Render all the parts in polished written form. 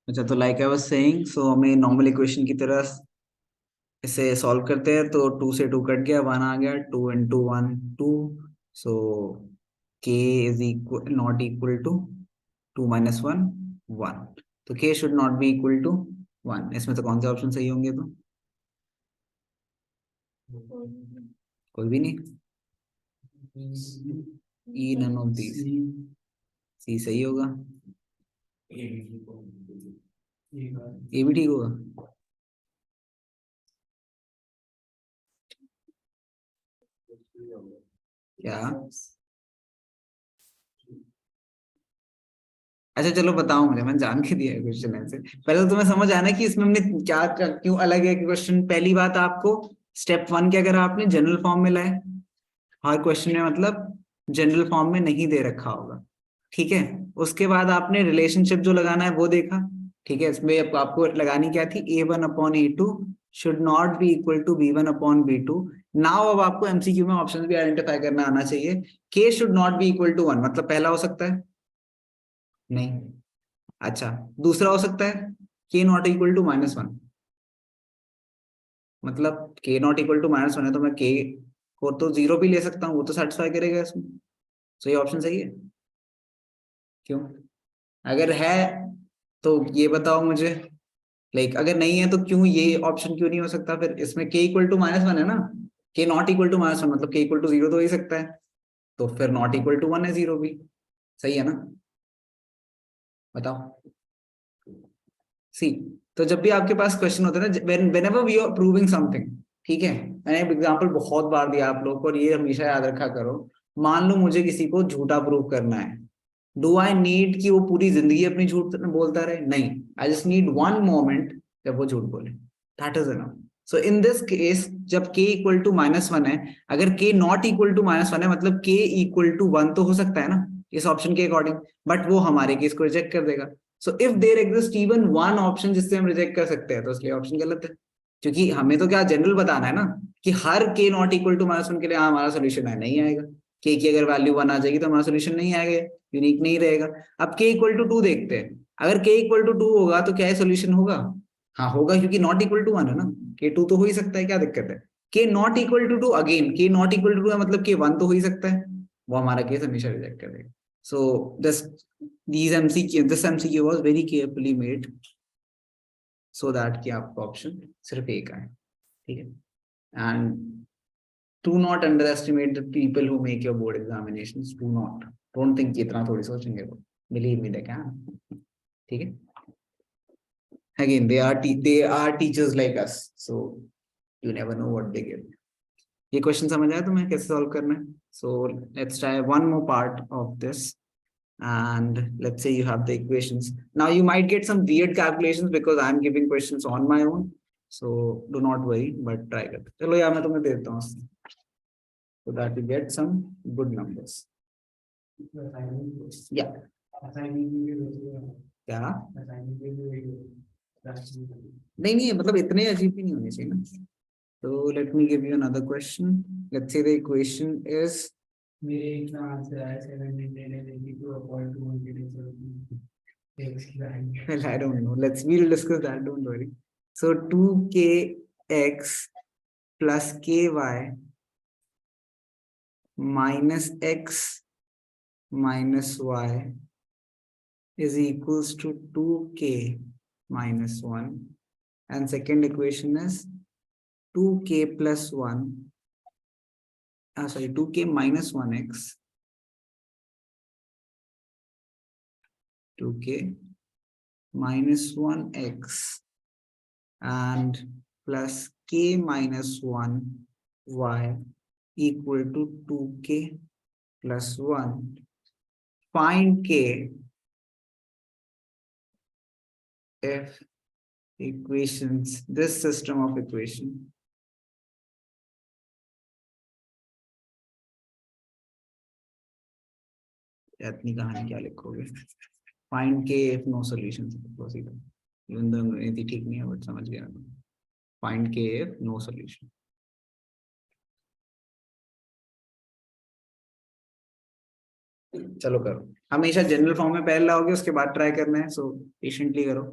अच्छा, तो like I was saying, सो हमें नॉर्मल इक्वेशन की तरह इसे सॉल्व करते हैं। तो 2 से 2 कट गया, 1 आ गया, 2 into 1 2। So k is equal not equal to 2 minus 1 1। तो k should not be equal to 1। इसमें तो कौन से ऑप्शन सही होंगे? तो कोई भी नहीं। E none of these. C सही होगा। ये भी ठीक होगा। क्या? अच्छा चलो बताओ मुझे, मैंने जान के दिया है क्वेश्चन ऐसे। पहले तो तुम्हें समझ आना कि इसमें हमने क्यों अलग है क्वेश्चन। पहली बात, आपको स्टेप 1 के अगर आपने जनरल फॉर्म में लाए, हर क्वेश्चन में मतलब जनरल फॉर्म में नहीं दे रखा होगा, ठीक है। उसके बाद आपने रिलेशनशिप जो लगाना है वो देखा, ठीक है। इसमें आपको लगानी क्या थी? A1/A2 should not be equal to B1/B2। Now अब आपको एमसीक्यू में ऑप्शन भी आइडेंटिफाई करना आना चाहिए। K should not be equal to 1, मतलब पहला हो सकता है? नहीं। अच्छा, दूसरा हो सकता है K नॉट इक्वल टू -1, मतलब K नॉट इक्वल टू -1 है तो मैं K को तो 0 भी ले सकता हूँ, वो तो सेटिस्फाई करेगा इसमें। सो ये ऑप्शन सही है। क्यों? अगर है तो ये बताओ मुझे। लाइक अगर नहीं है तो क्यों ये ऑप्शन क्यों नहीं हो सकता? फिर इसमें K इक्वल टू -1 है ना। K नॉट इक्वल टू -1 मतलब K इक्वल टू 0 तो हो ही सकता है। तो फिर नॉट इक्वल टू 1 है, 0 भी सही है ना? बताओ। सी, तो जब भी आपके पास क्वेश्चन होता है ना, whenever we are proving something, ठीक है। मैंने एक एग्जांपल बहुत बार दिया आप लोगों को, और ये हमेशा याद रखा करो। मान लो मुझे किसी को झूठा प्रूव करना है, डू आई नीड कि वो पूरी जिंदगी अपनी झूठ बोलता रहे? नहीं। I just need one moment जब वो झूठ बोले, that is enough. So in this case जब k इक्वल टू -1 है, अगर k नॉट इक्वल टू -1 है मतलब k इक्वल टू 1 तो हो सकता है ना इस ऑप्शन के अकॉर्डिंग, बट वो हमारे केस को रिजेक्ट कर देगा। So if there exist even one option जिससे हम रिजेक्ट कर सकते हैं, तो इसलिए ऑप्शन गलत है। क्योंकि हमें तो क्या जनरल बताना है ना, कि हर k नॉट इक्वल टू -1 के लिए हमारा सोल्यूशन है, नहीं आएगा। k की अगर वैल्यू 1 आ जाएगी तो हमारा सोल्यूशन नहीं आएगा, यूनिक नहीं रहेगा। अब k इक्वल टू 2 देखते हैं। अगर k इक्वल टू 2 होगा तो क्या है सोल्यूशन होगा? हाँ होगा, क्योंकि नॉट इक्वल टू 1 है ना। k 2 तो हो ही सकता है, क्या दिक्कत है? k not equal to 2, again k not equal to 2 है मतलब k 1 तो हो ही सकता है, वो हमारा केस हमेशा रिजेक्ट कर देगा। So this this MCQ was very carefully made so that कि आपका ऑप्शन सिर्फ एक आए, ठीक है। And do not underestimate the people who make your board examinations. Do not, don't think कि इतना थोड़ी सोचेंगे वो, believe me they can, ठीक है। Again they are teachers like us, so you never know what they give. ये question समझ आया तुम्हें कैसे सॉल्व करना है? So let's try one more part of this. And let's say you have the equations. Now you might get some weird calculations because I'm giving questions on my own. So do not worry, but try it. चलो यार मैं तुम्हें दे देता हूँ so that you get some good numbers. Yeah. क्या? नहीं नहीं, मतलब इतने अजीब भी नहीं होने चाहिए ना। So let me give you another question. Let's say the equation is, मेरे इतना आंसर है 782.2. Well, I don't know. We'll discuss that. Don't worry. So 2kx plus ky minus x minus y is equals to 2k minus 1. And second equation is 2k plus 1. Sorry, 2k minus 1x. 2k minus 1x and plus k minus 1y equal to 2k plus 1. Find k if equations, this system of equation इतनी कहानी क्या लिखोगे? Find k if no solutions possible. Even though anything ठीक नहीं है but समझ गया। Find k if no solution. चलो करो, हमेशा जनरल फॉर्म में पहले लाओगे उसके बाद ट्राई करना है, सो पेशेंटली करो।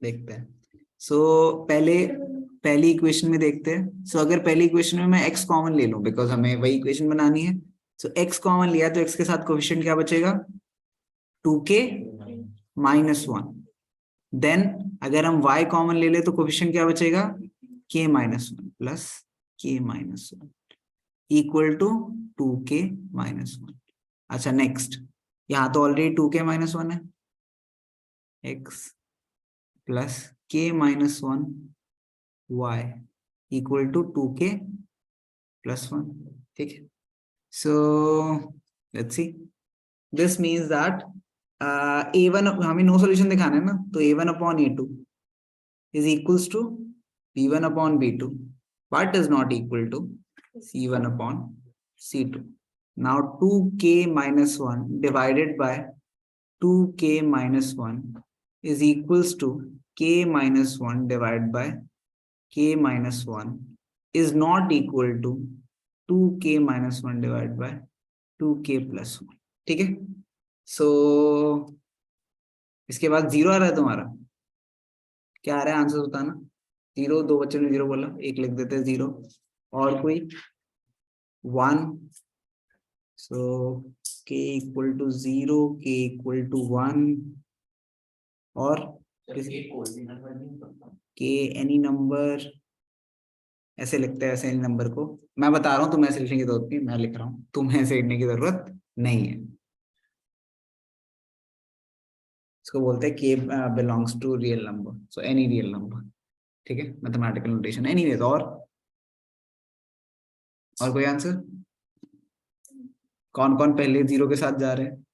देखते हैं। पहली इक्वेशन में देखते हैं। अगर पहली इक्वेशन में मैं x कॉमन ले लूं, बिकॉज हमें वही इक्वेशन बनानी है। x कॉमन लिया तो x के साथ कोफिशिएंट क्या बचेगा, 2k -1। देन अगर हम y कॉमन ले ले तो कोफिशिएंट क्या बचेगा, k -1 plus k -1 equal to 2k -1। अच्छा नेक्स्ट, यहाँ तो ऑलरेडी 2k -1 है, x plus k -1 y equal to 2k +1। ठीक है, so let's see, this means that a1, हमें नो सोल्यूशन दिखाना है ना, तो a1 upon a2 is equals to b1 upon b2 but is not equal to c1 upon c2। Now 2k -1 divided by 2k -1 is equals to k -1 divided by k -1 is not equal to 2k -1 divided by 2k +1। ठीक है, सो इसके बाद 0 आ रहा है तुम्हारा, क्या आ रहा है आंसर बताना। 0, 2 बच्चों ने 0 बोला, एक लिख देते हैं 0। और कोई 1, so k equal to 0, k equal to 1 और के एनी नंबर, ऐसे लिखते हैं ऐसे एनी नंबर को। मैं बता रहा हूँ तुम्हें ऐसे लिखने की जरूरत नहीं, मैं लिख रहा हूँ, तुम्हें ऐसे लिखने की जरूरत नहीं है। इसको बोलते हैं k belongs to real number, so any real number. ठीक है, मैथमेटिकल नोटेशन। एनीवेज, और कोई आंसर? कौन कौन पहले 0 के साथ जा रहे हैं?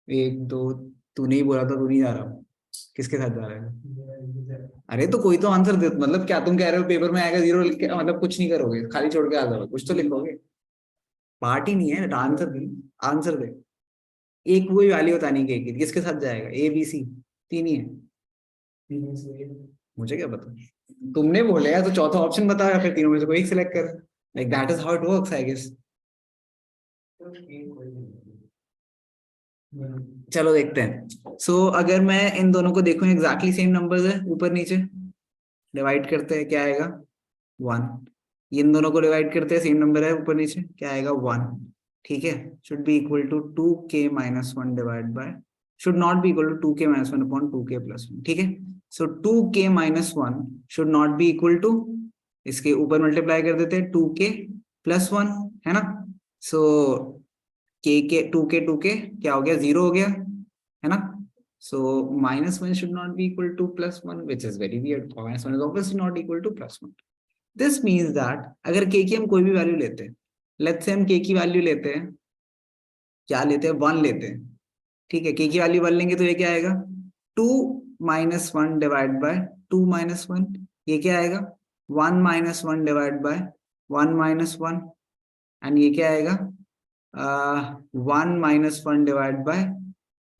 1 2, तूने ही बोला था, तू नहीं जा रहा, किसके साथ जा रहा है? अरे तो कोई तो आंसर दे, मतलब क्या तुम कह रहे हो पेपर में आएगा 0 लिख के, मतलब कुछ नहीं करोगे, खाली छोड़ के आ जाओगे, कुछ तो लिखोगे। पार्ट ही नहीं है, आंसर दे, आंसर दे। एक कोई वैल्यू बतानी कि किसके साथ जाएगा, ए बी सी, 3 ही है। मुझे क्या पता, तुमने बोलेगा तो चौथा ऑप्शन बताया, फिर तीनों में से कोई एक सिलेक्ट कर। Like that is how it works I guess. चलो देखते हैं। अगर मैं इन दोनों को देखूं, एग्जैक्टली सेम नंबर्स है, ऊपर नीचे डिवाइड करते हैं, क्या आएगा 1। इन दोनों को डिवाइड करते हैं, सेम नंबर है ऊपर नीचे, क्या आएगा 1। ठीक है, should be equal to 2k -1 divide by, should not be equal to 2k -1 upon 2k +1। ठीक है, so 2k -1 should not be equal to, इसके ऊपर मल्टीप्लाई कर देते हैं 2k +1, है ना। सो के 2k क्या हो गया, 0 हो गया, है ना। सो -1 should not be equal to +1, which is very weird. -1 is obviously not equal to +1. This means that अगर k की हम कोई भी वैल्यू लेते हैं, लेट्स से हम k की वैल्यू लेते हैं, क्या लेते हैं, 1 लेते हैं। ठीक है, k की वैल्यू 1 लेंगे तो ये क्या आएगा, 2 -1 डिवाइड बाय 2 -1, ये क्या आएगा 1 -1 डिवाइड बाय 1 -1, एंड ये क्या आएगा 1 -1 डिवाइड बाय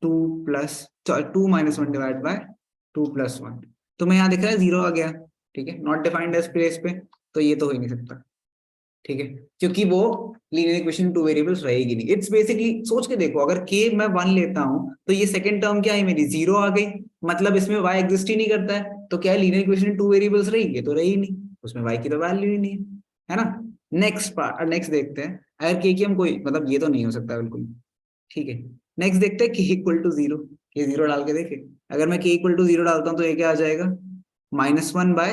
2 -1 डिवाइड बाय 2 +1। तुम्हें यहाँ दिख रहा है 0 आ गया, ठीक है, नॉट डिफाइंड एज प्लेस पे, तो ये तो हो ही नहीं सकता। ठीक है, क्योंकि वो लीनियर इक्वेशन 2 वेरिएबल्स रहेगी नहीं। इट्स बेसिकली, सोच के देखो, अगर k मैं 1 लेता हूं तो ये सेकंड टर्म क्या है मेरी, 0 आ गई, मतलब इसमें y एग्जिस्ट ही नहीं करता है, तो क्या है लीनियर इक्वेशन 2 वेरिएबल्स रहेगी, ये तो रही नहीं, उसमें y की तो वैल्यू ही नहीं है ना। नेक्स्ट देखते हैं, अगर k की हम कोई, मतलब ये तो नहीं हो सकता बिल्कुल। ठीक है, नेक्स्ट देखते हैं k इक्वल टू 0, ये 0 डाल के देखे, अगर मैं k इक्वल टू 0 डालता हूं तो ये क्या आ जाएगा, -1 बाय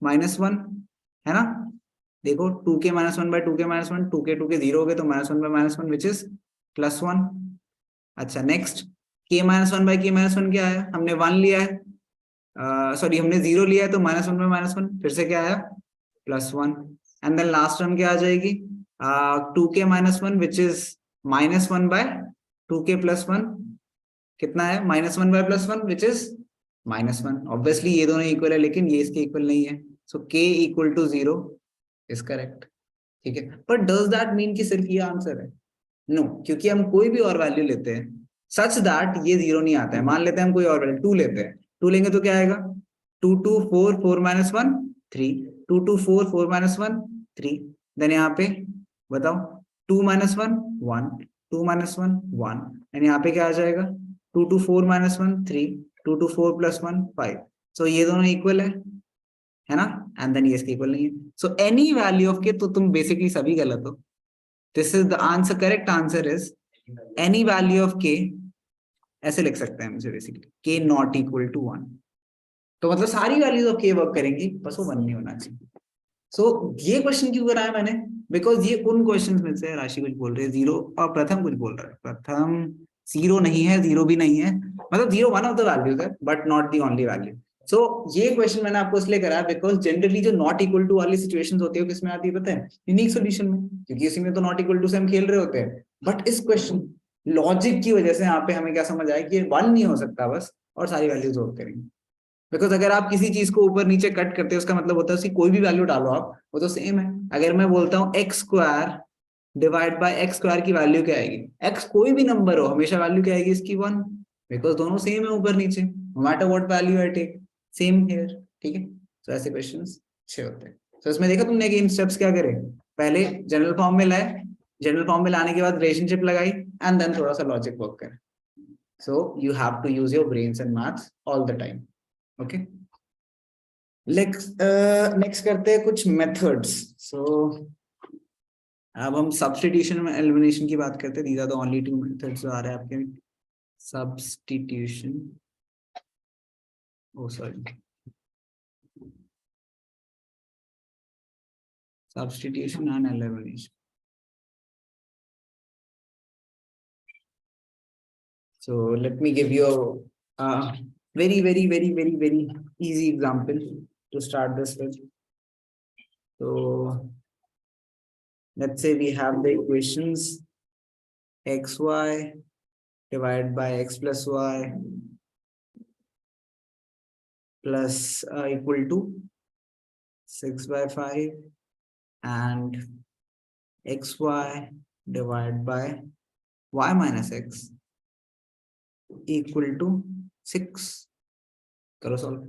-1, है ना। देखो 2k -1 बाय 2k -1, 2k 0 हो गए, तो -1 बाय -1 विच इज +1। अच्छा नेक्स्ट, k -1 बाय k -1 क्या आया, हमने 1 लिया है, सॉरी हमने 0 लिया है, तो -1 बाय -1 फिर से क्या आया, +1। एंड देन लास्ट टर्म क्या आ जाएगी, 2k -1 which is -1 bye 2k +1, कितना है, -1 बाय +1 विच इज -1। ऑब्वियसली ये दोनों इक्वल है, लेकिन ये इसके इक्वल नहीं है, so k equal to 0 is correct. ठीक है, पर डज दैट मीन कि सिर्फ ये आंसर है, नो, क्योंकि हम कोई भी और वैल्यू लेते हैं सच दैट ये 0 नहीं आता है। मान लेते हैं हम कोई और वैल्यू 2 लेते हैं, 2 लेंगे तो क्या आएगा, 2 2 4 4 -1 3, 2 2 4 4 -1 3, देन यहाँ पे बताओ 2 -1 1, 2 -1 1, एंड यहाँ पे क्या आ जाएगा, 2 2 4 -1 3, 2 to 4 plus 1 5. So ये दोनों इक्वल है ना, एंड देन ये इसके इक्वल नहीं है. सो एनी वैल्यू ऑफ के, तो तुम बेसिकली सभी गलत हो. This is the answer. Correct answer is any value of के. ऐसे लिख सकते हैं मुझे बेसिकली, के नॉट इक्वल टू 1. तो मतलब सारी वैल्यूज ऑफ के वर्क करेंगी, बस वो 1 नहीं होना चाहिए. सो ये क्वेश्चन क्यों कराया मैंने, बिकॉज ये उन क्वेश्चन में से, राशि कुछ बोल रहे हैं जीरो, और प्रथम कुछ बोल रहा है. प्रथम जीरो नहीं है, जीरो भी नहीं है, मतलब zero one of the values है but not the only value. So ये क्वेश्चन मैंने आपको इसलिए कराया बिकॉज जनरली जो नॉट इक्वल टू वाली सिचुएशंस होती है किसमें आती है पता है, यूनिक सॉल्यूशन में, क्योंकि इसी में तो नॉट इक्वल टू से हम खेल रहे होते हैं. बट इस क्वेश्चन लॉजिक की वजह से यहाँ पे हमें क्या समझ आया कि ये 1 नहीं हो सकता बस, और सारी वैल्यूज वर्क करेंगी. बिकॉज अगर आप किसी चीज को ऊपर नीचे कट करते हैं उसका मतलब होता है उसकी कोई भी वैल्यू डालो आप, वो तो सेम है. अगर मैं बोलता हूँ x square divide by x square की वैल्यू क्या आएगी, एक्स कोई भी नंबर हो हमेशा वैल्यू क्या आएगी इसकी 1, बिकॉज दोनों सेम है ऊपर नीचे, no matter what value I take, same here. ठीक है, तो ऐसे क्वेश्चंस अच्छे होते हैं. तो इसमें देखा तुमने कि इन स्टेप्स क्या करे, पहले जनरल फॉर्म में लाए, जनरल फॉर्म में लाने के बाद रिलेशनशिप लगाई, एंड देन थोड़ा सा लॉजिक वर्क करे. So you have to use your brains and maths all the time. Okay, next करते हैं कुछ मेथड्स. सो अब हम सब्स्टिट्यूशन में एलिमिनेशन की बात करते हैं. These are the only 2 methods जो आ रहे हैं आपके. Substitution, oh sorry, substitution and elimination. So let me give you a very easy example to start this with. So let's say we have the equations xy divided by x plus y plus equal to 6 by 5 and xy divided by y minus x equal to 6. करो solve.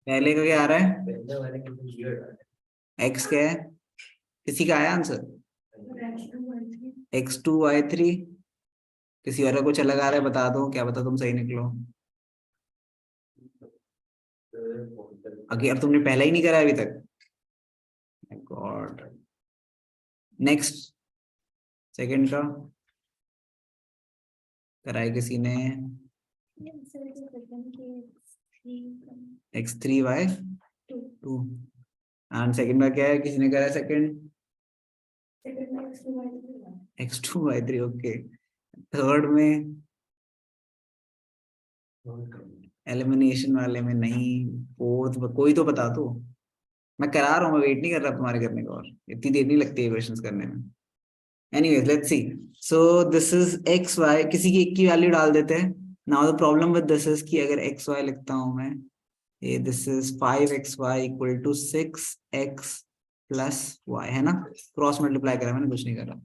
पहले का क्या आ रहा है, x क्या है, किसी का आया आंसर x2 y3, किसी और का कुछ अलग आ रहा है, बता दो, क्या बता तुम सही निकलो. अगर तुमने पहला ही नहीं करा अभी तक, गॉड. नेक्स्ट सेकंड का कराए किसी ने, x3y2, एंड सेकंड का क्या है, किसी ने करा सेकंड x2y3. ओके, थर्ड में एलिमिनेशन वाले में नहीं, फोर्थ कोई तो बता दो. मैं करा रहा हूँ, मैं वेट नहीं कर रहा तुम्हारे करने का, और इतनी देर नहीं लगती है क्वेश्चंस करने में. Anyways let's see. So this is x y, किसी की एक की वैल्यू डाल देते हैं. Now the problem with this is कि अगर एक्स वाई लिखता हूं मैं, ये this is 5xy equal to 6x plus y, है ना, क्रॉस मल्टीप्लाई करा मैंने, कुछ नहीं करा.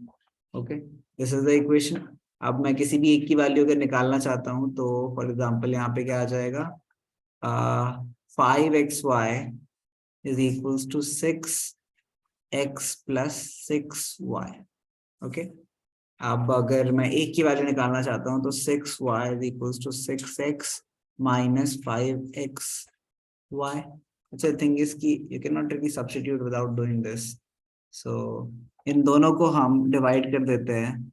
Okay, this is the equation. अब मैं किसी भी एक की वैल्यू अगर निकालना चाहता हूँ तो फॉर एग्जाम्पल यहाँ पे क्या आ जाएगा, 5xy is equals to 6x plus 6y. Okay, अब अगर मैं एक की वैल्यू निकालना चाहता हूँ तो 6y is equals to 6x minus 5xy. अच्छा, थिंग इज कि you can not really substitute without doing this. So इन दोनों को हम डिवाइड कर देते हैं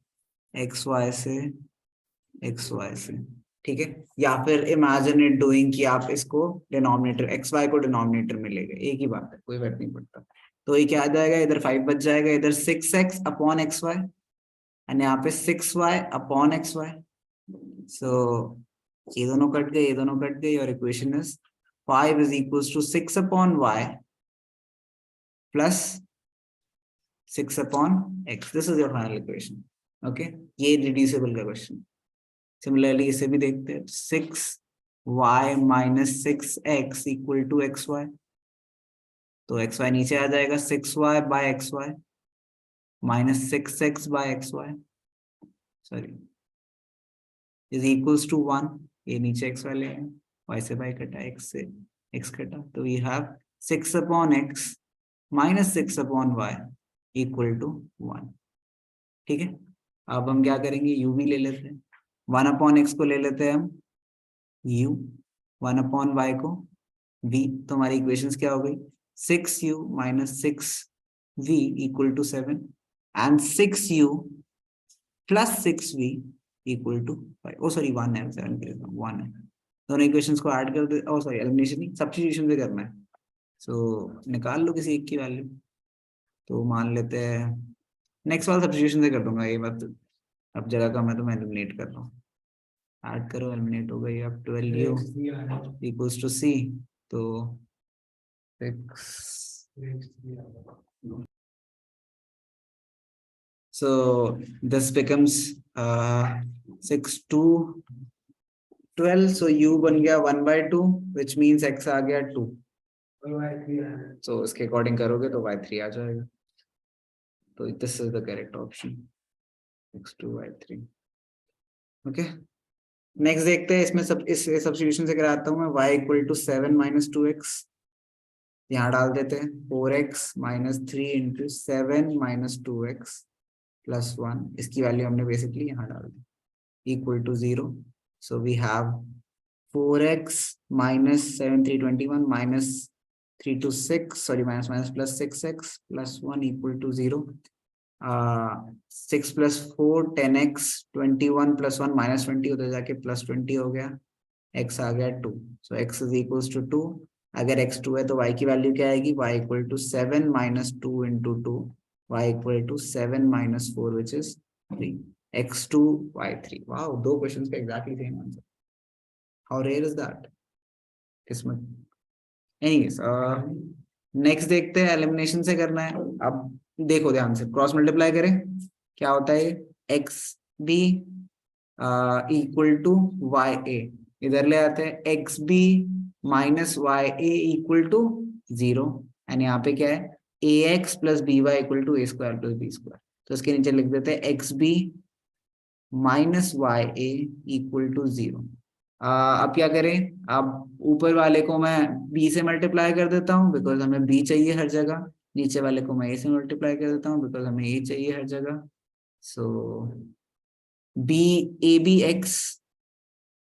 xy से, ठीक है. या फिर इमेजिन इट डूइंग कि आप इसको डिनोमिनेटर xy को डिनोमिनेटर में ले गए, एक ही बात है, कोई फर्क नहीं पड़ता. तो ये क्या आ जाएगा, इधर 5 बच जाएगा, इधर 6x अपॉन xy, एंड यहाँ पे 6y अपॉन xy. सो ये दोनों कट गए, ये दोनों कट गए, और equation is 5 is equals to 6 upon y plus 6 upon x. This is your final equation. Okay, ये रिड्यूसिबल का क्वेश्चन. सिमिलरली इसे भी देखते हैं, 6y minus 6x equal to xy. तो xy नीचे आ जाएगा, 6y by xy minus 6x by xy, sorry, is equals to 1. ये नीचे x वाले हैं, y से y कटा, x से x कटा, तो we have 6 upon x minus 6 upon y equal to 1. ठीक है, अब हम क्या करेंगे, u भी ले लेते हैं, 1/x को ले लेते हैं हम u, 1/y को v। तो हमारी इक्वेशंस क्या हो गई, 6u - 6v = 7 and 6u + 6v = 5। O sorry 1 है, 7 के लिए 1 है। दोनों इक्वेशंस को ऐड कर दे, ओ सॉरी एलिमिनेशन नहीं, सब्स्टिट्यूशन से करना है। सो निकाल लो किसी एक की वैल्यू। तो मान लेते हैं नेक्स्ट वाला सब्स्टिट्यूशन से कर दूंगा, ये बात अब जगह कम है तो मैं एलिमिनेट कर रहा हूँ। ऐड करो, एलिमिनेट हो गई। अब 12u = c, तो 6, so this becomes 6 2 12, so u बन गया 1/2 which means x आ गया 2। so इसके अकॉर्डिंग करोगे तो y3 आ जाएगा। तो this is the correct option, x2 y3। Okay, next देखते हैं, इसमें सब इस सब्स्टिट्यूशन से कराता हूँ मैं। y = 7 - 2x यहाँ डाल देते हैं, 4x - 3 × 7 - 2x + 1, इसकी वैल्यू हमने बेसिकली यहाँ डाल दी, = 0। So we have 4x - 7 3 21 - 3 2 6, sorry minus minus plus 6x + 1 = 0। 6 + 4 10x, 21 + 1 -20 उधर जाके +20 हो गया, x आ गया 2। सो x = 2। अगर x 2 है तो y की वैल्यू क्या आएगी, y = 7 - 2 × 2, y = 7 - 4 which is 3, x2 y3। Wow, दो क्वेश्चंस का exactly same answer. How rear is that, किस्मत। एनीवेज नेक्स्ट देखते हैं, एलिमिनेशन से करना है। अब देखो ध्यान से, क्रॉस मल्टीप्लाई करें, क्या होता है, एक्स बी = YA, इधर ले आते हैं एक्स बी - YA = 0, एंड यहाँ पे क्या है, AX + BY = A² + B²। तो इसके नीचे लिख देते हैं एक्स बी -YA = 0। अब क्या करें, अब ऊपर वाले को मैं b से मल्टीप्लाई कर देता हूँ बिकॉज हमें b चाहिए हर जगह, नीचे वाले को मैं a से मल्टीप्लाई कर देता हूँ बिकॉज हमें a चाहिए हर जगह। सो BABX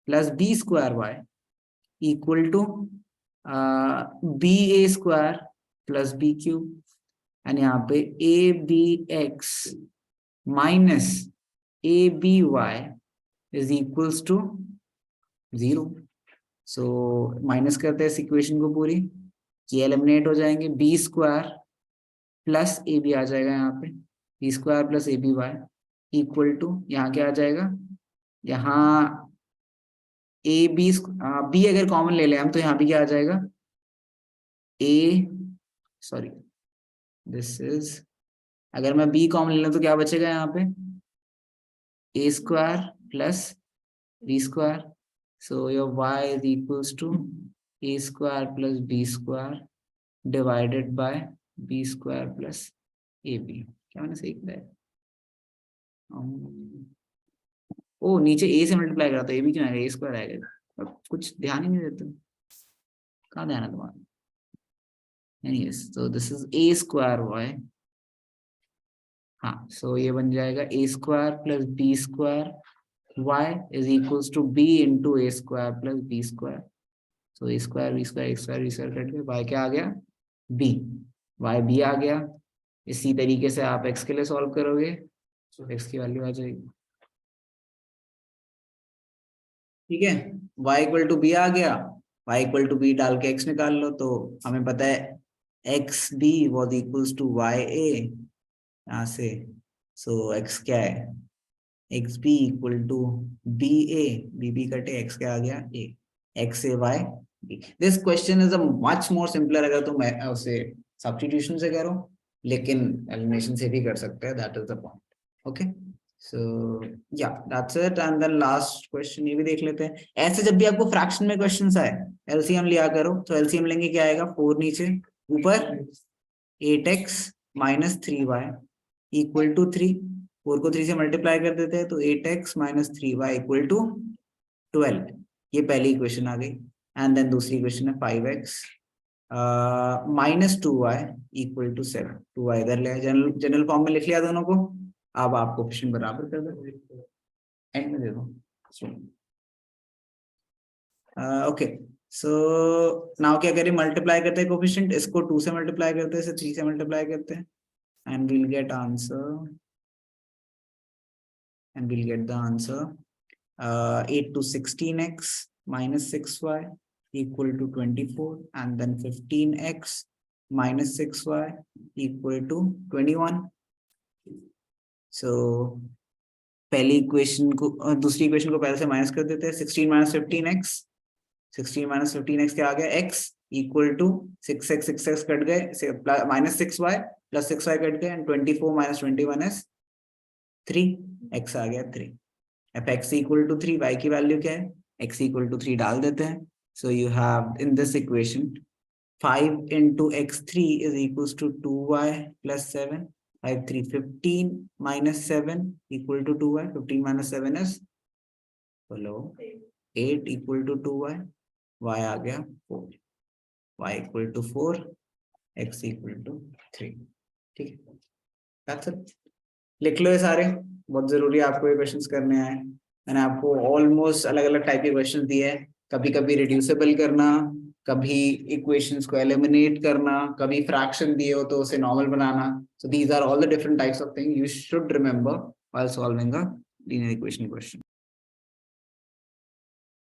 + B² y = BA² + BQ, and यहाँ पे ABX - ABY = 0। सो माइनस करते हैं इस इक्वेशन को पूरी, ये एलिमिनेट हो जाएंगे, B² + AB आ जाएगा यहाँ पे, B² + ABY = यहाँ क्या आ जाएगा, यहाँ B अगर कॉमन ले लें हम तो यहाँ भी क्या आ जाएगा, सॉरी दिस इज, अगर मैं B कॉमन ले लूँ तो क्या बचेगा यहाँ पे, A² + B²। So your y is equals to a square plus b square divided by b square plus ab। क्या मैंने सही किया है? ओ नीचे a से मल्टीप्लाई करा तो a भी क्यों आएगा, a स्क्वायर आएगा। अब कुछ ध्यान ही नहीं देते, कहाँ ध्यान है तुम्हारा। Anyways, so this is a square y। हाँ, so ये बन जाएगा a square plus b square y is equals to b into a square plus b square। तो a square b square x square b square cut गया, y क्या आ गया, b, y b आ गया। इसी तरीके से आप x के लिए सॉल्व करोगे तो x की वैल्यू आ जाएगी, ठीक है। y = b आ गया, y = b डाल के x निकाल लो, तो हमें पता है x b was equals to y a, यहाँ से सो x क्या है, x b = b a, b b कटे x क्या आ गया a, x a y b। This question is a much more simpler अगर तुम उसे सब्स्टिट्यूशन से करो, लेकिन एलिमिनेशन से भी कर सकते हैं, that is the point. Okay, so या that's it, and then last question ये भी देख लेते हैं। ऐसे जब भी आपको फ्रैक्शन में क्वेश्चंस आए, एलसीएम लिया करो, तो एलसीएम लेंगे क्या आएगा, 4 नीचे, ऊपर 8x - 3y = 3, 4 को 3 से मल्टीप्लाई कर देते हैं तो 8x - 3y = 12। ये पहली इक्वेशन आ गई, एंड देन दूसरी इक्वेशन है 5x - 2y = 7। 2y इधर ले, जनरल फॉर्म में लिख लिया दोनों को, अब आप कोफिशिएंट बराबर कर दो, एंड में दे दो। ओके, सो नाउ क्या करें, मल्टीप्लाई करते हैं कोफिशिएंट, इसको 2 से मल्टीप्लाई करते हैं, इसे 3 से मल्टीप्लाई करते हैं, and we'll get the answer 8 to 16x minus 6y equal to 24, and then 15x minus 6y equal to 21. So पहली इक्वेशन को दूसरी इक्वेशन को पहले से माइनस कर देते हैं, 16 minus 15x, 16 minus 15x क्या आ गया, x equal to 6x cut गए, minus 6y plus 6y cut गए, and 24 minus 21 is 3, x आ गया 3. अब x equal to 3, y की वैल्यू क्या है, x equal to 3 डाल देते हैं. So you have in this equation 5 into x3 is equals to 2y plus 7. 5 3 15 minus 7 equal to 2y. 15 minus 7 is hello 8 equal to 2y. y आ गया 4. y equal to 4, x equal to 3. ठीक है, that's it. लिख लो ये सारे, बहुत जरूरी है आपको ये क्वेश्चंस करने आए. मैंने आपको ऑलमोस्ट अलग अलग टाइप के क्वेश्चंस दिए हैं, कभी कभी रिड्यूसिबल करना, कभी इक्वेशंस को एलिमिनेट करना, कभी फ्रैक्शन दिए हो तो उसे नॉर्मल बनाना. So these are all the different types of thing you should remember while solving a linear equation question.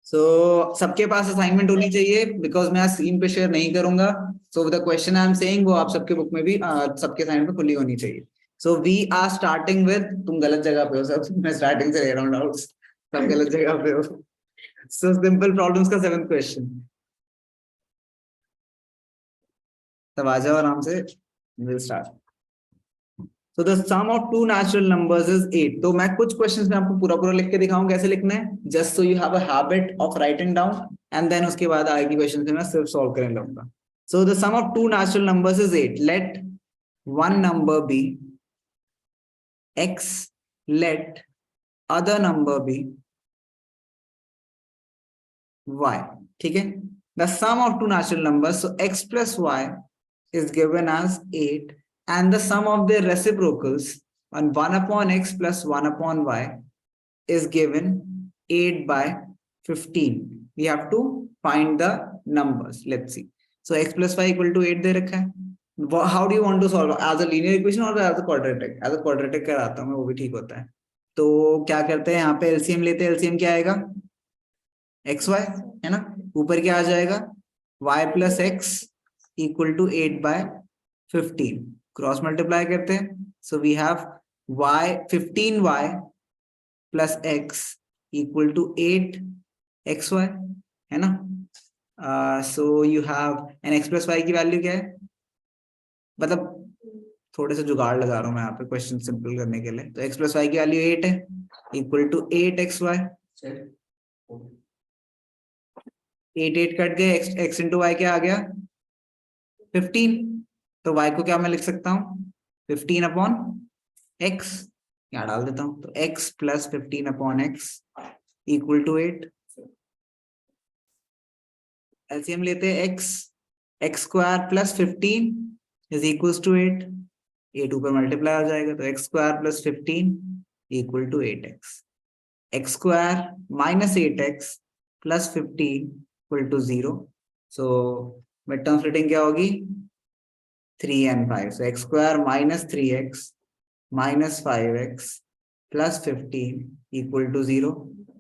So सबके पास असाइनमेंट होनी चाहिए, बिकॉज मैं आज स्क्रीन पे शेयर नहीं करूंगा. So the question I am saying वो आप सबके बुक में भी सबके असाइनमेंट पे खुली होनी चाहिए. So we are starting with, तुम गलत जगह पे हो सब, मैं स्टार्टिंग से ले रहा हूँ डाउट्स, सब गलत जगह पे हो. सो सिंपल प्रॉब्लम्स का 7th क्वेश्चन. तब आ जाओ आराम से, will start. So the sum of two natural numbers is 8. तो मैं कुछ क्वेश्चंस में आपको पूरा पूरा लिख के दिखाऊं कैसे लिखना है, just so you have a habit of writing down, and then उसके बाद आगे की क्वेश्चंस में मैं सिर्फ सॉल्व करने लगूंगा. So the sum of two natural numbers is 8. Let one number be x, let other number be y. ठीक है, the sum of two natural numbers, so x plus y is given as 8, and the sum of their reciprocals on 1 upon x plus 1 upon y is given 8 by 15. We have to find the numbers. Let's see. So x plus y equal to 8 दे रखा है. How do you want to solve, as a linear equation or as a quadratic? As a quadratic कराता हूँ मैं, वो भी ठीक होता है. तो क्या करते हैं, यहाँ पे LCM लेते हैं. LCM क्या आएगा, xy है ना, ऊपर क्या आ जाएगा, y plus x equal to 8 by 15. Cross multiply करते हैं. So we have y 15y plus x equal to 8xy है ना. So you have an x plus y की वैल्यू क्या है, मतलब थोड़े से जुगाड़ लगा रहा हूं मैं यहाँ पे क्वेश्चन सिंपल करने के लिए. तो x plus y की वैल्यू 8 है, इक्वल टू 8xy. 8 कट गए, x इंटू वाई क्या आ गया 15. तो y को क्या मैं लिख सकता हूँ, 15 अपॉन x, यहाँ डाल देता हूँ. तो x plus 15 upon x equal to 8. LCM लेते हैं x square plus 15 is equal to 8. 8 ऊपर मल्टीप्लाई हो जाएगा, तो x square plus 15 equal to 8x. x square minus 8x plus 15 equal to 0. So mid term splitting क्या होगी, 3 and 5. So x square minus 3x minus 5x plus 15 equal to 0.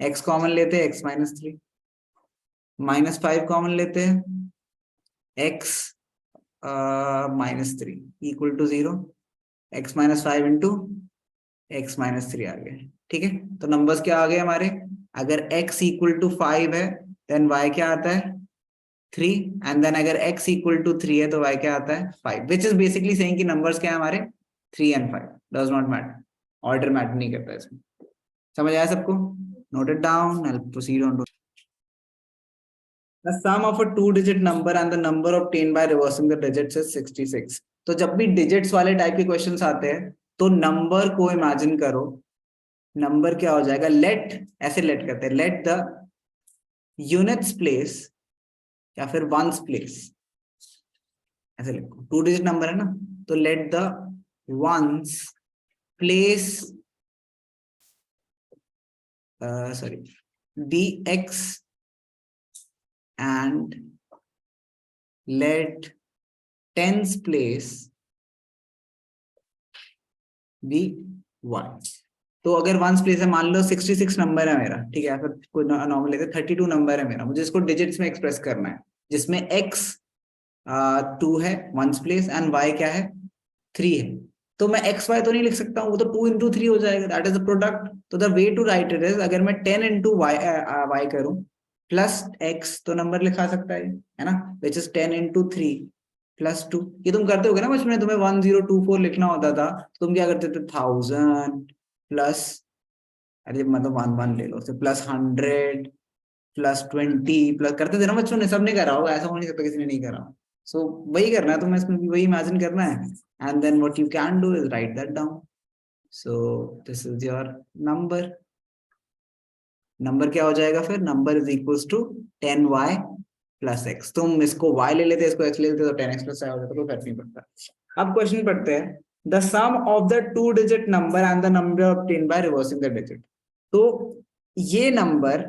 x common लेते हैं, x minus 3. minus 5 common लेते हैं, x minus 3 equal to 0. x minus 5 into x minus 3 आ गया. ठीक है, तो नंबर्स क्या आ गए हमारे, अगर x equal to 5 है then y क्या आता है 3, एंड देन अगर x इक्वल टू 3 है तो y क्या आता है 5, विच इज बेसिकली सेइंग कि नंबर्स क्या है हमारे 3 and 5. Does not matter, order matter नहीं करता इसमें. समझ आया सबको, note it down, I will proceed on to the sum of a 2-digit number and the number obtained by reversing the digits is 66. तो जब भी डिजिट्स वाले टाइप के क्वेश्चंस आते हैं तो नंबर को इमेजिन करो, नंबर क्या हो जाएगा, लेट, ऐसे लेट करते हैं, लेट द यूनिट्स प्लेस या फिर वंस प्लेस, ऐसे लिखो. 2-digit नंबर है ना, तो let the ones place dx and let tens place be 1। तो अगर वंस प्लेस है, मान लो 66 नंबर है मेरा, ठीक है, फिर कोई नॉर्मल लेते 32 नंबर है मेरा, मुझे इसको डिजिट्स में एक्सप्रेस करना है, जिसमें x 2 है वंस प्लेस एंड y क्या है 3 है। तो मैं एक्स वाई तो नहीं लिख सकता हूँ, वो तो 2 into 3 हो जाएगा, दैट इज द प्रोडक्ट। तो the way to write it is, अगर मैं 10 into y करूं प्लस x, तो नंबर लिखा सकता है ना, विच इज 10 into 3 प्लस 2। ये तुम करते होगे ना बचपन में, तुम्हें 1024 लिखना होता था, तुम क्या करते थे, 1000 प्लस, अरे मतलब 1 ले लो, फिर प्लस 100 प्लस 20 प्लस, करते थे ना बच्चों ने, सबने करा होगा, ऐसा हो नहीं सकता किसी ने नहीं करा। सो वही करना है तुम्हें, इसमें भी वही इमेजिन करना है, and then what you can do is write that down. So this is your number. Number क्या हो जाएगा फिर, number is equals to 10y plus x। तुम इसको y ले लेते, इसको x ले लेते, तो 10x प्लस y हो जाता, कोई फर्क नहीं पड़ता। अब क्वेश्चन पढ़ते हैं, the sum of the 2 digit number and the number obtained by reversing the digit. तो ये number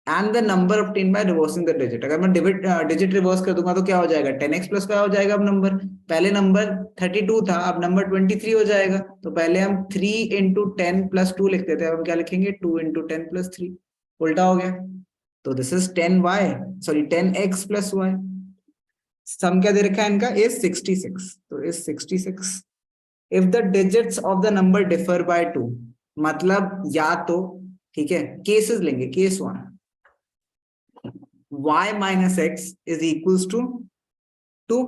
and the number obtained by reversing the digit, अगर मैं डिजिट रिवर्स कर दूंगा तो क्या हो जाएगा, 10x प्लस y हो जाएगा। अब नंबर, पहले नंबर 32 था, अब नंबर 23 हो जाएगा। तो पहले हम 3 into 10 प्लस 2 लिखते थे, अब हम क्या लिखेंगे, 2 into 10 प्लस 3, उल्टा हो गया। तो this is 10x plus y। सम क्या दे रखा है इनका, इज 66। तो is 66 if the digits of the number differ by 2, मतलब या तो, ठीक है, केसेस लेंगे, case 1, y minus x is equals to 2,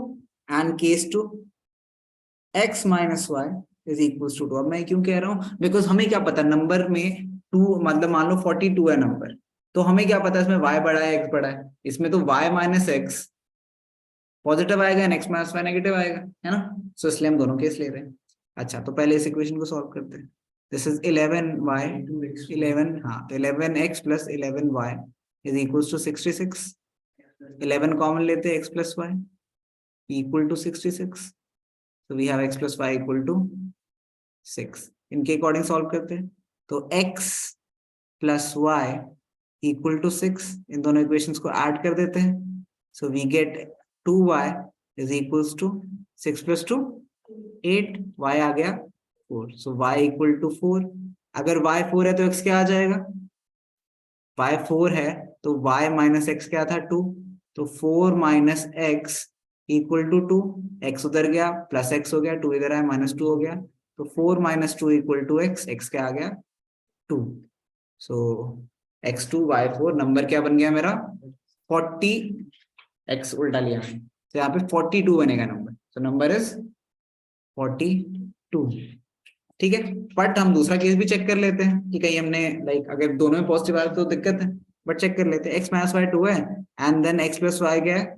and case 2 x minus y is equals to 2। अब मैं क्यों कह रहा हूं, बिकॉज हमें क्या पता नंबर में 2, मतलब मान लो 42 है नंबर, तो हमें क्या पता इसमें y बड़ा है x बड़ा है, इसमें तो y माइनस एक्स पॉजिटिव आएगा and x minus y negative आएगा, है ना। सो इसलिए हम दोनों केस ले रहे हैं। अच्छा, तो पहले इस इक्वेशन को सॉल्व करते हैं। दिस इज 11y 11, हाँ, तो 11x plus 11y is equals to 66। 11 common लेते हैं, x plus y equal to 66। So we have x plus y equal to 6। इनके अकॉर्डिंग सॉल्व करते हैं, तो x plus y equal to 6, इन दोनों इक्वेशंस को ऐड कर देते हैं। So we get 2y is equals to 6 plus 2 8, y आ गया 4। So y equal to 4। अगर y 4 है तो x क्या आ जाएगा, y 4 है तो y माइनस एक्स क्या था 2, तो 4 minus x equal to 2, x उधर गया प्लस एक्स हो गया, 2 इधर आया माइनस 2 हो गया, तो 4 minus 2 equal to x, x क्या आ गया 2। सो x2y4 नंबर क्या बन गया मेरा 40, एक्स उल्टा लिया है तो यहाँ पे 42 बनेगा नंबर। So number is 42। ठीक है, बट हम दूसरा केस भी चेक कर लेते हैं कि कहीं हमने लाइक अगर दोनों में पॉजिटिव आया तो दिक्कत है, बट चेक कर लेते हैं। एक्स माइनस वाई 2 है and then x plus y क्या है,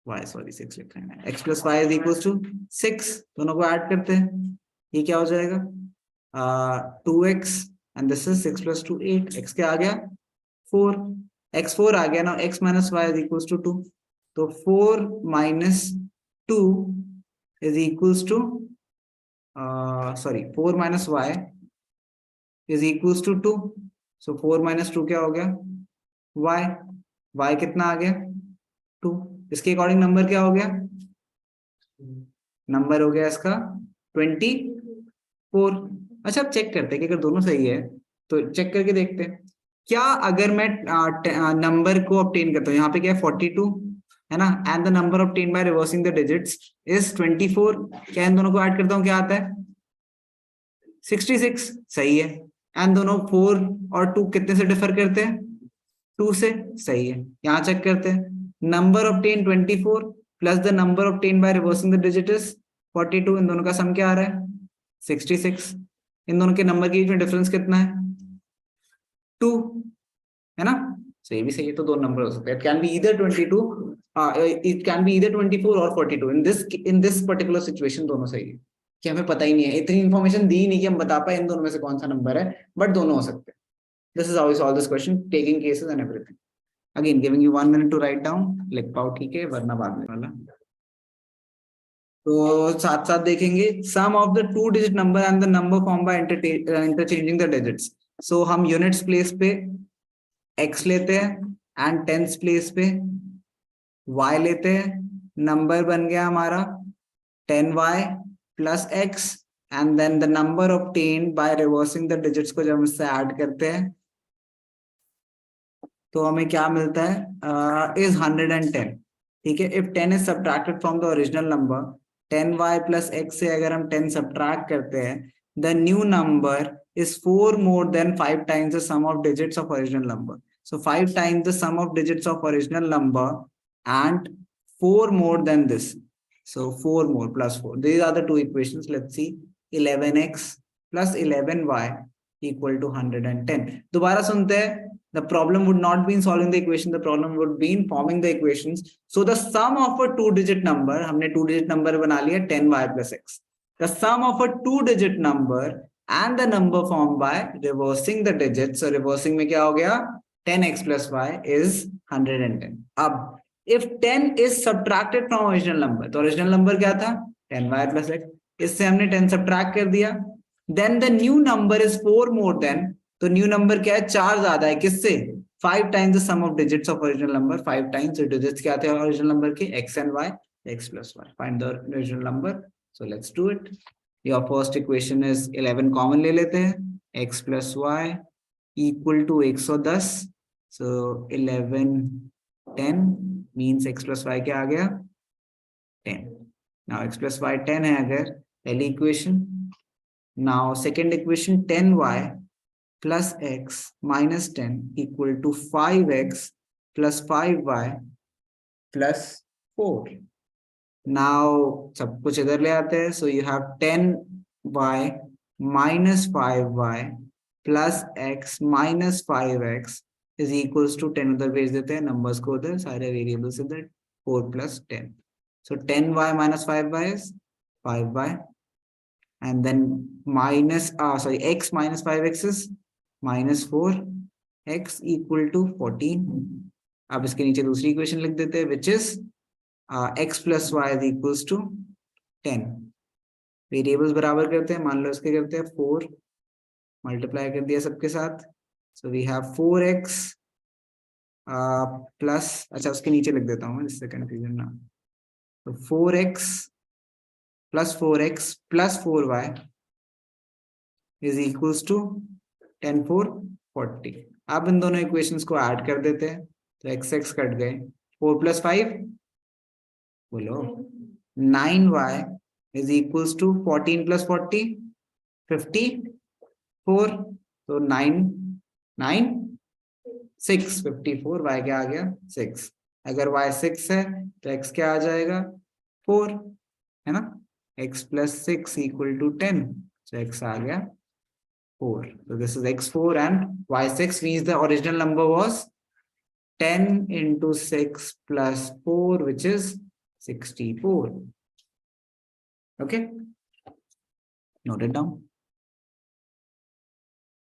वाई सॉरी 6 लिख रहे हैं, x plus y is equal to 6, दोनों को ऐड करते हैं, ये क्या हो जाएगा 2x and this is 6 plus 2 8, x क्या आ गया 4, एक्स 4 आ गया ना, x minus y is equal to 2, तो 4 minus 2 is equal to sorry 4 minus y is equal to 2। So 4 minus 2 क्या हो गया y, y कितना आ गया 2, इसके अकॉर्डिंग नंबर क्या हो गया, नंबर हो गया इसका 24। अच्छा, अब चेक करते हैं कि अगर दोनों सही है तो चेक करके देखते हैं क्या, अगर मैं नंबर को ऑब्टेन करता हूँ, यहाँ पे क्या है 42 है ना, and the number obtain bye reversing the digits is 24, क्या इन दोनों को ऐड करता हूँ क्या आता है 66, सही है। एंड दोनों 4 और 2 कितने से डिफर करते हैं 2 से, सही है। यहाँ चेक करते हैं, number obtain 24 plus the number obtain bye reversing the digit is 42, इन दोनों का सम क्या आ रहा है 66। इन दोनों के नंबर के बीच में डिफरेंस कितना है 2, है ना। सो ये भी सही है, तो दो नंबर हो सकते हैं, it can be either 22, it can be either 24 और 42। इन दिस पर्टिकुलर सिचुएशन दोनों सही है, कि हमें पता ही नहीं है, इतनी इन्फॉर्मेशन दी नहीं कि हम बता पाए इन दोनों में से कौन सा नंबर है, बट दोनों हो सकते हैं। This is how we solve this question taking cases and everything. Again giving you 1 minute to write down, लिख पाओ ठीक है, वरना बाद में वाला तो साथ साथ देखेंगे sum of the two digit number and the number form by interchanging the digits. So हम यूनिट्स प्लेस पे x लेते हैं एंड टेंस प्लेस पे y लेते हैं, नंबर बन गया हमारा 10y plus x and then the number obtained by reversing the digits को जब हम इससे ऐड करते हैं तो हमें क्या मिलता है इज 110। ठीक है, if 10 is subtracted from the original number 10y plus x से अगर हम 10 सब्ट्रैक्ट करते हैं the new number is 4 more than 5 times the sum of digits of original number. So 5 times the sum of digits of original number and 4 more than this. So 4 more plus 4. These are the two equations. Let's see. 11x plus 11y equal to 110. दोबारा सुनते हैं. The problem would not be in solving the equation. The problem would be in forming the equations. So the sum of a two-digit number, हमने two-digit number बना लिया 10y plus x. The sum of a two-digit number and the number formed by reversing the digits. So reversing में क्या हो गया? 10x plus y is 110. अब if 10 is subtracted from original number, तो original number क्या था? 10y plus x. इससे हमने 10 subtract कर दिया. Then the new number is 4 more than. तो new number क्या है? 4 ज्यादा है किससे? 5 times the sum of digits of original number. 5 times the digits क्या थे original number के? X and y. X plus y. Find the original number. So let's do it. Your first equation is 11 common ले लेते हैं, x plus y equal to 110. So 11 10 means x plus y क्या आ गया 10. Now x plus y 10 है अगर पहली equation. Now second equation 10y plus x minus 10 equal to 5x plus 5y plus 4. Now सब कुछ इधर ले आते हैं. So you have 10y minus 5y plus x minus 5x is equals to 10. उधर भेज देते हैं numbers को उधर सारे variables इधर 4 plus 10. So 10y minus 5y is 5y and then minus x minus 5x is minus 4x equal to 14. अब इसके नीचे दूसरी equation लिख देते हैं which is x plus y is equals to 10. Variables बराबर करते हैं, मान लो इसके करते हैं 4 मल्टीप्लाई कर दिया सबके साथ. सो वी हैव 4x प्लस, अच्छा उसके नीचे लिख देता हूँ मैं जिससे कंफ्यूजन ना. तो 4x plus 4y is equals to 10 4 40. अब इन दोनों इक्वेशंस को ऐड कर देते हैं तो x कट गए. 4 plus 5 बोलो 9y is equals to 14 plus 40 54. तो 9 6 54. y क्या आ गया 6. अगर y 6 है तो x क्या आ जाएगा 4 है ना. x plus 6 equal to 10. so x आ गया 4. so this is x4 and y6 means the original number was 10 into 6 plus 4 which is 64. Okay, note it down.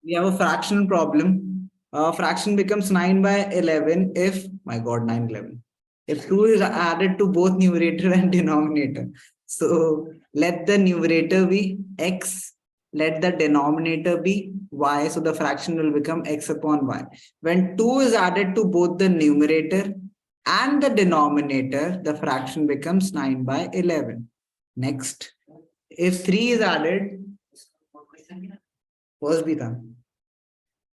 We have a fraction problem. Fraction becomes 9 by 11 if, my god, 9 11, if 2 is added to both numerator and denominator. So let the numerator be x, let the denominator be y, so the fraction will become x upon y. When 2 is added to both the numerator and the denominator, the fraction becomes 9 by 11. Next, if 3 is added, first be done.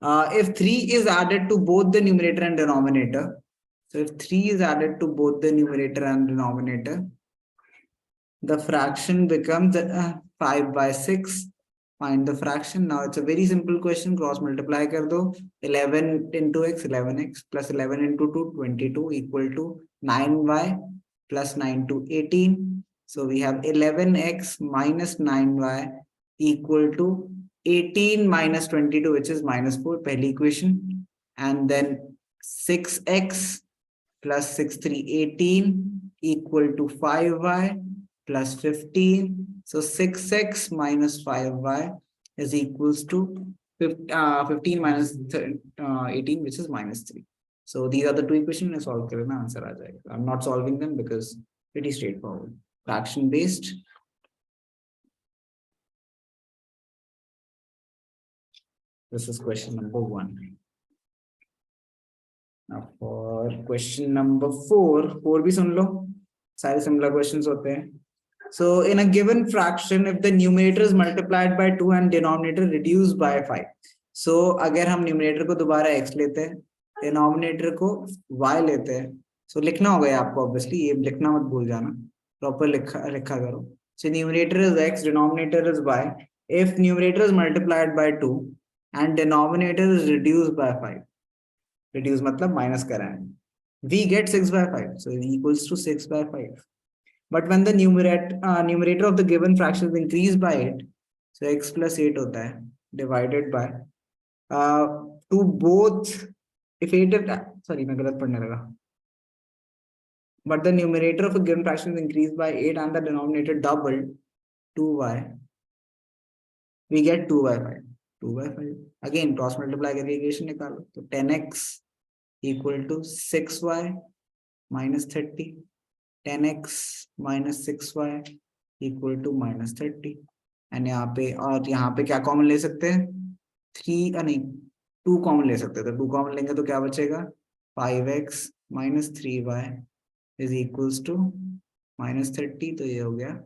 If 3 is added to both the numerator and denominator, so if 3 is added to both the numerator and denominator, the fraction becomes 5 by 6. Find the fraction. Now it's a very simple question. Cross multiply kar do. 11 into x, 11x plus 11 into 2, 22 equal to 9y plus 9 to 18. So we have 11x minus 9y equal to 18 minus 22, which is minus 4, pehli equation. And then 6x plus 6 3 18 equal to 5y plus 15. So 6x minus 5y is equals to 15 minus 18, which is minus 3. So these are the two equations. I solve करना answer आ जाएगा. I'm not solving them because pretty straightforward. fraction based. This is question number 1. Now for question number 4, 4 भी सुन लो, सारे similar questions होते हैं. So in a given fraction, if the numerator is multiplied by 2 and denominator reduced by 5. So अगर हम numerator को दोबारा x लेते हैं, denominator को y लेते हैं, so लिखना होगा ये आपको obviously, ये लिखना मत भूल जाना, proper लिखा करो. So numerator is x, denominator is y. If numerator is multiplied by 2 and denominator is reduced by 5, reduce मतलब minus करा है, we get 6 by 5, so equals to 6 by 5. But when the numerator of the given fraction is increased by 8, so x plus 8 होता है, divided by to both, if 8 is, sorry मैं गलत पढ़ने लगा, but the numerator of a given fraction is increased by 8 and the denominator doubled, 2y, we get 2 by 5. 2 by 5. Again cross multiply करके equation निकालो, तो 10x equal to 6y minus 30. 10x minus 6y equal to minus 30. And यहाँ पे क्या common ले सकते हैं, 3 नहीं 2 कॉमन ले सकते हैं, तो 2 कॉमन लेंगे तो क्या बचेगा, 5x minus 3y is equals to minus 30. तो ये हो गया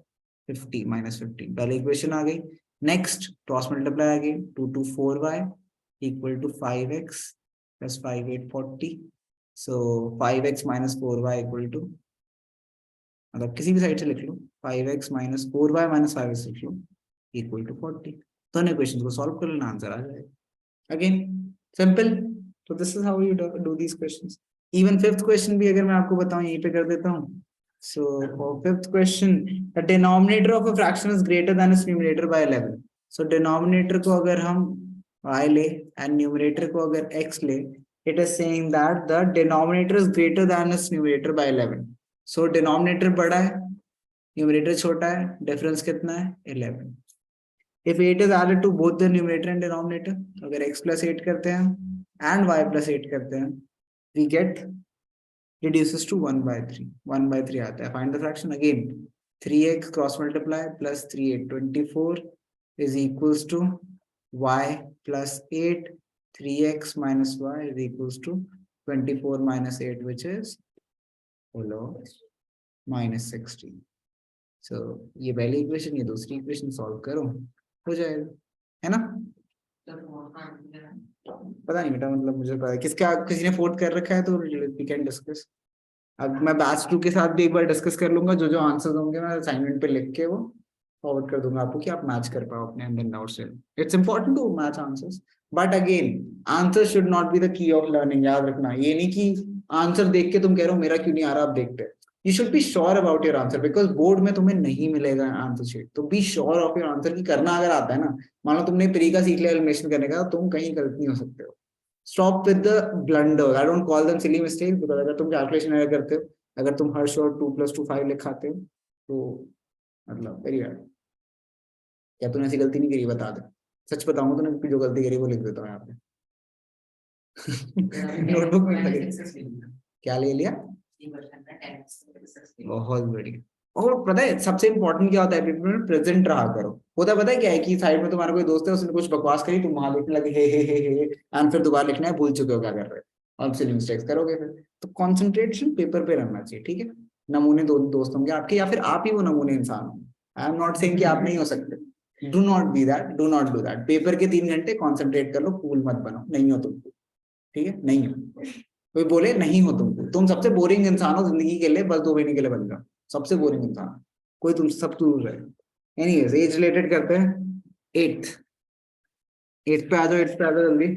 50 minus 15. पहले इक्वेशन आ गई. नेक्स्ट क्रॉस मल्टीप्लाई आ गई, 2 to 4y equal to 5x plus 5 8 40. So 5x minus 4y equal to, मतलब किसी भी साइड से लिख लो, 5x minus 4y minus 5x लिख लो, equal to 40. दोनों इक्वेशंस को सॉल्व कर लेना, आंसर आ जाएगा. Again simple. तो this is how you do these questions. Even fifth question भी अगर मैं आपको बताऊं, यहीं पे कर देता हूं. So for fifth question, the denominator of a fraction is greater than it's numerator bye 11. So denominator को अगर हम y ले एंड न्यूमरेटर को अगर x ले, it is saying that the denominator is greater than it's numerator bye 11. So denominator बड़ा है, numerator छोटा है, डिफरेंस कितना है, 11. If 8 is added to both the numerator and denominator, अगर x plus 8 करते हैं and y plus 8 करते हैं, we get reduces to 1 by 3. 1 by 3 आता है. Find the fraction again. 3x cross multiply plus 3 8 24 is equals to y plus 8. 3x minus y is equals to 24 minus 8, which is hello minus 16. So ये पहली equation, ये दूसरी equation solve करो, हो जाएगा, है ना. पता नहीं बेटा, मतलब मुझे पता है किसका, किसी ने फोर्थ कर रखा है, तो वी कैन डिस्कस. अब मैं बैच 2 के साथ भी एक बार डिस्कस कर लूंगा, जो जो आंसर्स होंगे मैं असाइनमेंट पे लिख के वो फॉरवर्ड कर दूंगा आपको, कि आप मैच कर पाओ अपने अंदर डाउट से. It's important to match answers, but again answer should not be the key of learning. याद रखना, ये नहीं कि आंसर देख के तुम कह रहे हो मेरा क्यों नहीं आ रहा, आप देखते. You should be sure about your answer, because board में तुम्हें नहीं मिलेगा आंसर शीट. तो be sure of your answer की करना अगर आता है ना, मान लो तुमने तरीका सीख लिया एलिमिनेशन करने का, तुम कहीं गलत नहीं हो सकते हो. Stop with the blunder. I don't call them silly mistakes, because अगर तुम कैलकुलेशन एरर करते हो, अगर तुम हर शॉर्ट 2 + 2 5 लिखाते हो, तो मतलब वेरी बैड. या तूने ऐसी गलती नहीं करी, बता दे. सच बताऊंगा तूने जो गलती करी वो लिख देता हूं यहाँ पे. नोटबुक में क्या ले लिया, बहुत बढ़िया. और पता है सबसे इंपॉर्टेंट क्या होता है, पेपर में प्रेजेंट रहा करो. होता पता है क्या है, कि साइड में तुम्हारा कोई दोस्त है, उसने कुछ बकवास करी, तुम वहां लिखने लगे हे एंड फिर दोबारा लिखना है, भूल चुके हो क्या कर रहे हो, और सिली मिस्टेक्स करोगे फिर. तो कंसंट्रेशन पेपर पे रहना चाहिए, ठीक है. नमूने दोस्त होंगे आपके, या फिर आप ही वो नमूने इंसान हो. आई एम नॉट सेइंग कि आप नहीं हो सकते. Do not be that, do not do that. Paper के 3 घंटे कॉन्सेंट्रेट कर लो, फूल मत बनो. नहीं हो तुम, ठीक है, नहीं हो. कोई बोले नहीं हो तुम सबसे बोरिंग इंसान हो जिंदगी के लिए, बस 2 महीने के लिए बन जाओ सबसे बोरिंग इंसान. कोई तुम सब दूर रहे. एनीवेज एज रिलेटेड करते हैं. 8th पे आ जाओ, 8th पे आ जाओ जल्दी.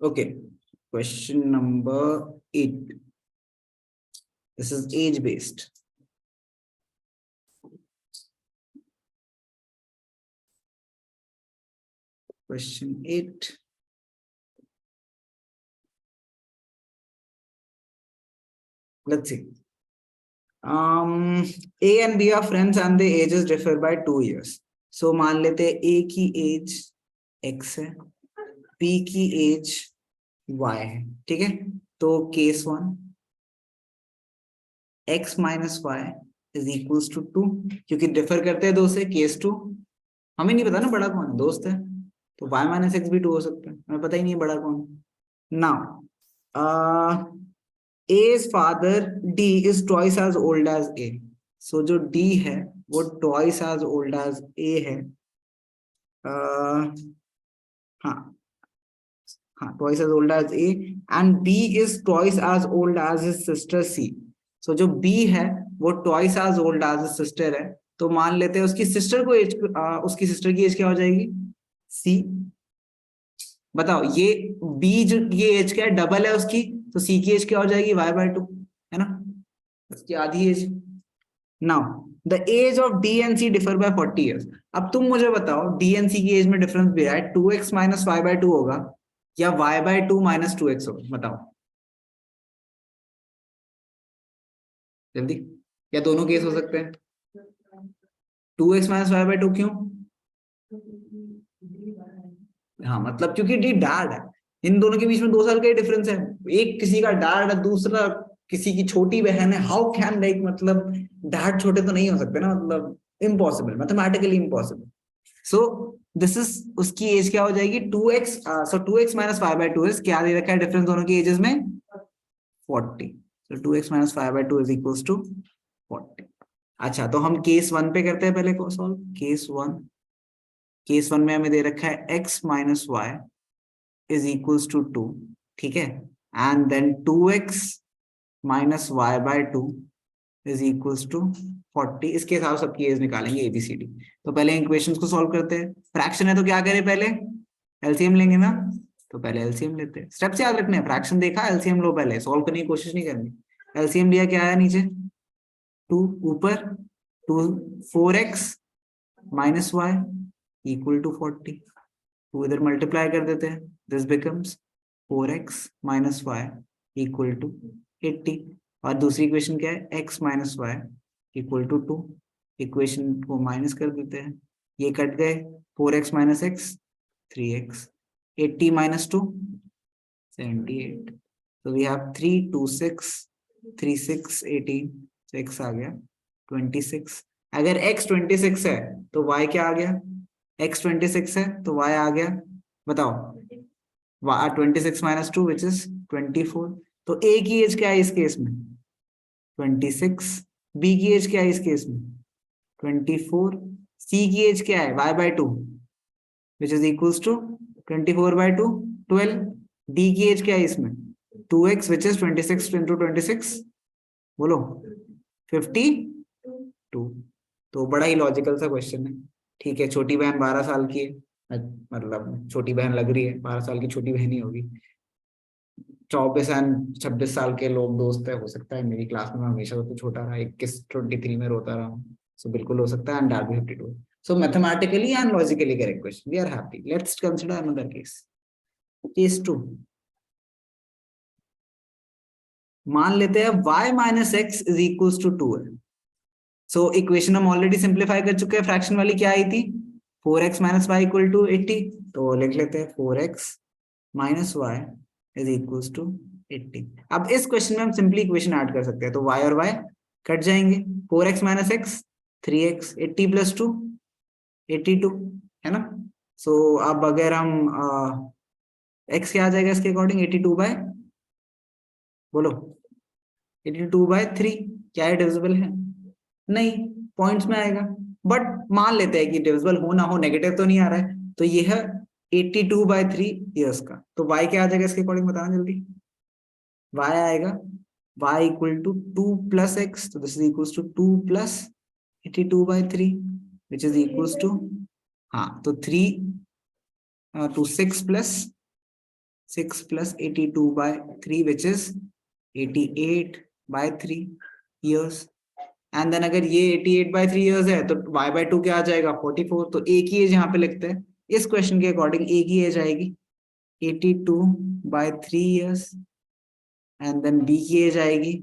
Okay, question number 8. This is age based. Question 8. Let's see. A and B are friends and their ages differ by 2 years. So मान लेते हैं A की एज X है, B की एज y है, ठीक है। तो case 1 x minus y is equals to 2, क्योंकि डिफर करते हैं 2 से। केस 2 हमें नहीं पता ना बड़ा कौन है, दोस्त है, तो y माइनस एक्स भी 2 हो सकता है, हमें पता ही नहीं है बड़ा कौन है। Now A's father D is twice as old as A. So जो D है वो twice as old as A है। हाँ हाँ, twice as old as A and B is twice as old as his sister C. So जो B है वो twice as old as his sister है, तो मान लेते हैं उसकी सिस्टर को एज, उसकी सिस्टर की एज क्या हो जाएगी, C। बताओ ये B जो ये एज क्या है, डबल है उसकी, तो C की एज क्या हो जाएगी, y/2, है ना, उसकी आधी age. Now the age of D and C differ by 40 years. अब तुम मुझे बताओ डी एंड सी की एज में डिफरेंस भी है, 2x माइनस y/2 होगा या y/2 माइनस 2x होगा, बताओ जल्दी। या दोनों केस हो सकते हैं, 2x माइनस y/2 क्यों? हाँ मतलब क्योंकि डी डैड है, इन दोनों के बीच में 2 साल का ही डिफरेंस है, एक किसी का डैड है दूसरा किसी की छोटी बहन है, हाउ कैन लाइक मतलब डैड छोटे तो नहीं हो सकते ना, मतलब impossible, mathematically impossible. So this is उसकी एज क्या हो जाएगी 2x, so 2x minus 5/2 is क्या दे रखा है डिफरेंस दोनों की एजेस में 40, so 2x minus 5/2 is equals to 40। अच्छा तो हम केस 1 पे करते हैं पहले को सॉल्व। केस 1 में हमें दे रखा है x minus y is equals to 2, ठीक है, and then 2x minus y/2 is equals to 40। इसके हिसाब से सबकी एज निकालेंगे एबीसीडी। तो पहले इक्वेशंस को सॉल्व करते हैं, फ्रैक्शन है तो क्या करें, पहले एलसीएम लेंगे ना, तो पहले एलसीएम लेते हैं, स्टेप्स याद रखने हैं, फ्रैक्शन देखा एलसीएम लो, पहले सॉल्व करने की कोशिश नहीं करनी। एलसीएम लिया, क्या आया नीचे 2, ऊपर 2, 4x minus Y equal to 40, तो इधर मल्टीप्लाई कर देते हैं, this becomes 4x minus Y equal to 80। और दूसरी इक्वेशन क्या है, x minus Y equal to 2, equation को माइनस कर देते हैं, ये कट गए, 4x minus x 3x, 80 minus 2 78, तो वी हैव 3 2 6 3 6 18, तो x आ गया 26। अगर x 26 है तो y क्या आ गया, x 26 है तो y आ गया, बताओ 26 माइनस 2 विच इज 24। तो a की एज क्या है इस केस में 26, b की एज क्या है इस केस में 24, c की एज क्या है y/2 which is equals to 24/2 12, d की एज क्या है इसमें 2x विच इज 26 इंटू 26, बोलो 52। तो बड़ा ही लॉजिकल सा क्वेश्चन है, ठीक है। छोटी बहन 12 साल की है, मतलब छोटी बहन लग रही है, 12 साल की छोटी बहन ही होगी। 24 एंड 26 साल के लोग दोस्त है, हो सकता है मेरी क्लास में मैं हमेशा तो छोटा रहा, 21 23 में रोता रहा हूँ, सो बिल्कुल हो सकता है, एंड डैड भी 52। So mathematically and logically correct question, we are happy. Let's consider another case, case 2। मान लेते हैं y minus x is equals to 2 है। सो इक्वेशन हम ऑलरेडी सिंप्लीफाई कर चुके हैं, फ्रैक्शन वाली क्या आई थी 4x minus Y equal to 80, तो लिख लेते हैं 4x minus y is equals to 80। अब इस क्वेश्चन में हम सिंपली इक्वेशन ऐड कर सकते हैं, तो y और y कट जाएंगे, 4x minus x 3x, 80 plus 2 82, है ना। सो अब अगर हम x क्या आ जाएगा इसके अकॉर्डिंग 82 बाय, बोलो 82/3, क्या है डिविजिबल है, नहीं पॉइंट्स में आएगा, बट मान लेते हैं कि डिविजिबल हो ना हो, नेगेटिव तो नहीं आ रहा है, तो ये है 82/3 ईयर्स का। तो y क्या आ जाएगा इसके अकॉर्डिंग, बताना जल्दी। y आएगा y equal to 2 plus x, तो this is equals to 2 plus 82/3 which is equals to, हाँ तो 3 to 6 plus 82/3 which is 88/3 years। And then अगर ये 88/3 इयर्स है तो y/2 क्या आ जाएगा 44, तो a की एज यहाँ पे लिखते हैं, इस क्वेश्चन के अकॉर्डिंग a की एज आएगी 82/3 इयर्स, एंड देन b की एज आएगी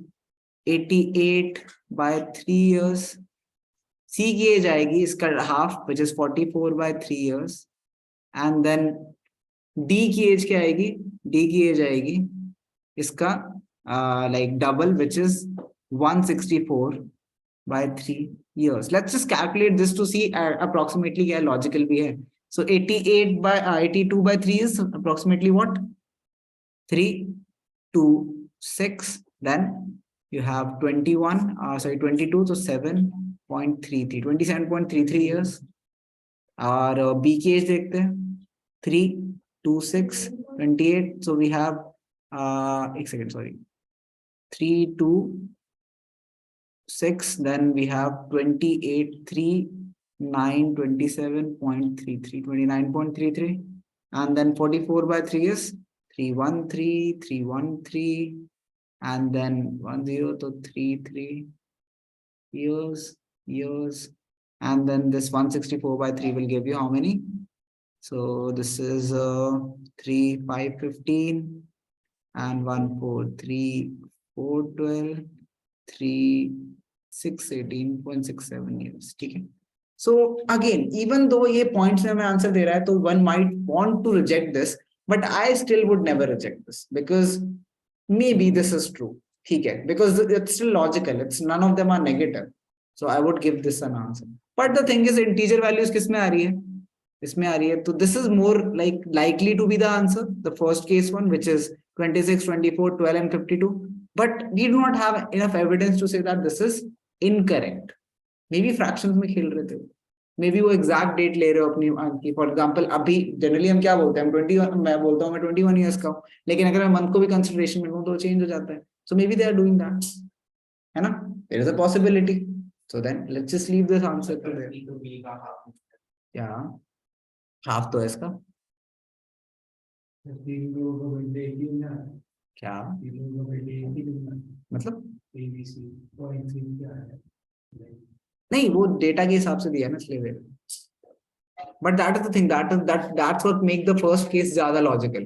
88/3 इयर्स, c की एज आएगी इसका half which is 44/3 years, and then D की एज क्या आएगी, डी की एज आएगी इसका like double which is 164 by 3 years. Let's just calculate this to see approximately क्या logical भी है. So 88 by 82 by 3 is approximately what? 3, 2, 6. Then you have 21, sorry 22, so 7.33, 27.33 years. और B की एज देखते हैं 3, 2, 6, 28. So we have एक second, sorry, 3, 2, 6, then we have 28, 3, 9, 27.33, 29.33, and then 44 by 3 is 313, 313, and then 10 to 33 years, and then this 164 by 3 will give you how many? So this is 3, 5, 15, and 1, 4, 3, 4, 12, 3, 6, 18.67 years. ठीक है. So again, even though ये points में मैं answer दे रहा है, तो one might want to reject this, but I still would never reject this because maybe this is true. ठीक है, because it's still logical. It's none of them are negative. So I would give this an answer. But the thing is, integer values किस में आ रही है? इसमें आ रही है. तो this is more like likely to be the answer, the first case one, which is 26, 24, 12, and 52. But we do not have enough evidence to say that this is incorrect. Maybe fractions में खेल रहे थे, maybe वो exact date ले रहे हो अपनी. For example, अभी generally हम क्या बोलते हैं, 21, मैं बोलता हूँ मैं 21 years का हूँ, लेकिन अगर मैं month को भी consideration में लूँ तो change हो जाता है. So maybe they are doing that, है ना? There is a possibility. So then let's just leave this answer to there. क्या half तो है इसका क्या मतलब नहीं, वो डेटा के हिसाब से दिया ना इसलिए. But that is the thing, that's what make the first case ज्यादा लॉजिकल,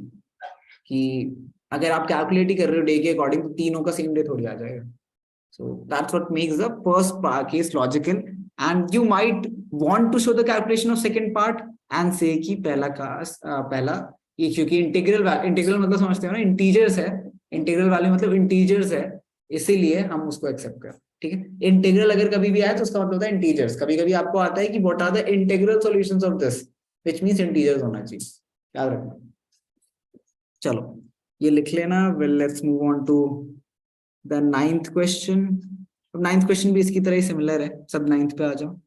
कि अगर आप कैलकुलेट ही कर रहे हो डे के अकॉर्डिंग तो तीनों का सेम डे थोड़ी आ जाएगा. So that's what makes the first case logical. And you might want to show the calculation of second part and say कि पहला ये, क्योंकि इंटीग्रल मतलब समझते हो ना, इंटीजर्स है, इंटीग्रल वैल्यू मतलब इंटीजर्स है, इसीलिए हम उसको एक्सेप्ट करें. ठीक है, इंटीग्रल अगर कभी भी आए तो उसका मतलब होता है इंटीजर्स. कभी कभी आपको आता है कि what are the integral solutions of this, which means integers होना चाहिए, याद रखना. चलो ये लिख लेना. Well let's move on to the 9th question. 9th question भी इसकी तरह ही सिमिलर है, सब 9th पे आ जाओ.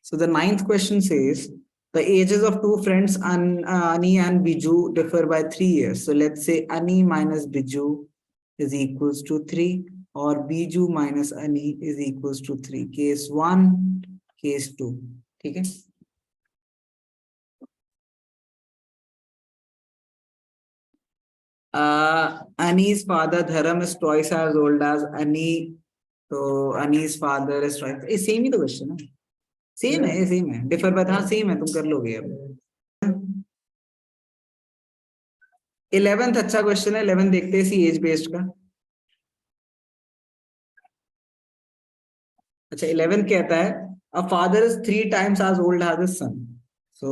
So the 9th question says the ages of two friends Ani and Biju differ by 3 years. So let's say Ani minus Biju is equals to 3 or Biju minus Ani is equals to 3. Case 1, case 2. ठीक है. Ani's father Dharam is twice as old as Ani. So Ani's father is twice. ये same ही तो question है. Same है, same है. Differ by, हाँ same है, तुम कर लोगे. अब 11th अच्छा क्वेश्चन है. 11 देखते हैं इसी एज बेस्ड का. अच्छा 11 कहता है a father is 3 times as old as his son. सो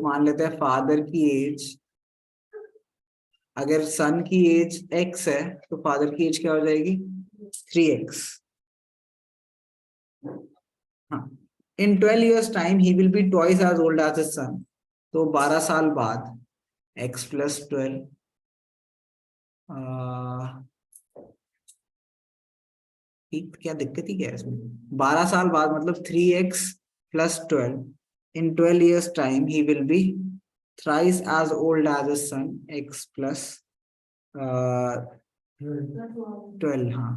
मान लेते हैं फादर की एज, अगर सन की एज x है तो फादर की एज क्या हो जाएगी 3x. हाँ, in 12 years time he will be twice as old as his son. तो 12 साल बाद x plus 12 क्या दिक्कत ही क्या है इसमें. 12 साल बाद मतलब 3x plus 12. In 12 years time he will be thrice as old as his son, x plus 12. हाँ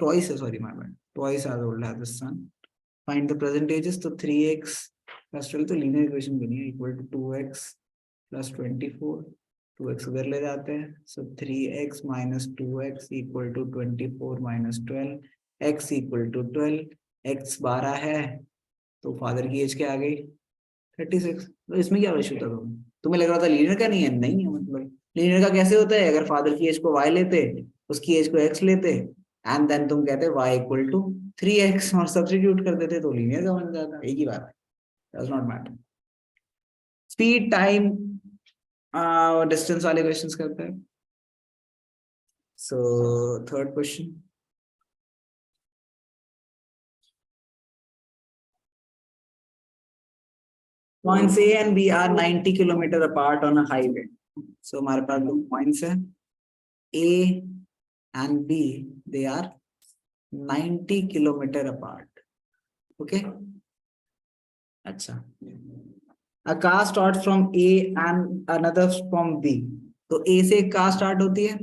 twice, sorry my bad, twice as old as his son. Find the present ages. तो 3x plus 12 तो linear equation बनी है, equal to 2x plus 24. 2x उधर ले जाते हैं. So 3x minus 2x equal to 24 minus 12. x equal to 12. x 12 है तो फादर की एज क्या आ गई 36. तो इसमें क्या इशू था तुम्हें लग रहा था लीनियर का नहीं है? नहीं है. मतलब लीनियर का कैसे होता है, अगर फादर की एज को y लेते, उसकी एज को x लेते एंड देन तुम कहते y इक्वल टू 3x और सब्स्टिट्यूट कर देते तो लीनियर का बन जाता. एक ही बात है. Does not matter. Speed time distance वाले क्वेश्चंस करते हैं. So third question. Points A and B are 90 kilometre apart on a highway. So हमारे पास दो पॉइंट्स है A and B, they are 90 kilometre apart. Okay. अच्छा. A car starts from A and another from B. तो A से एक car start होती है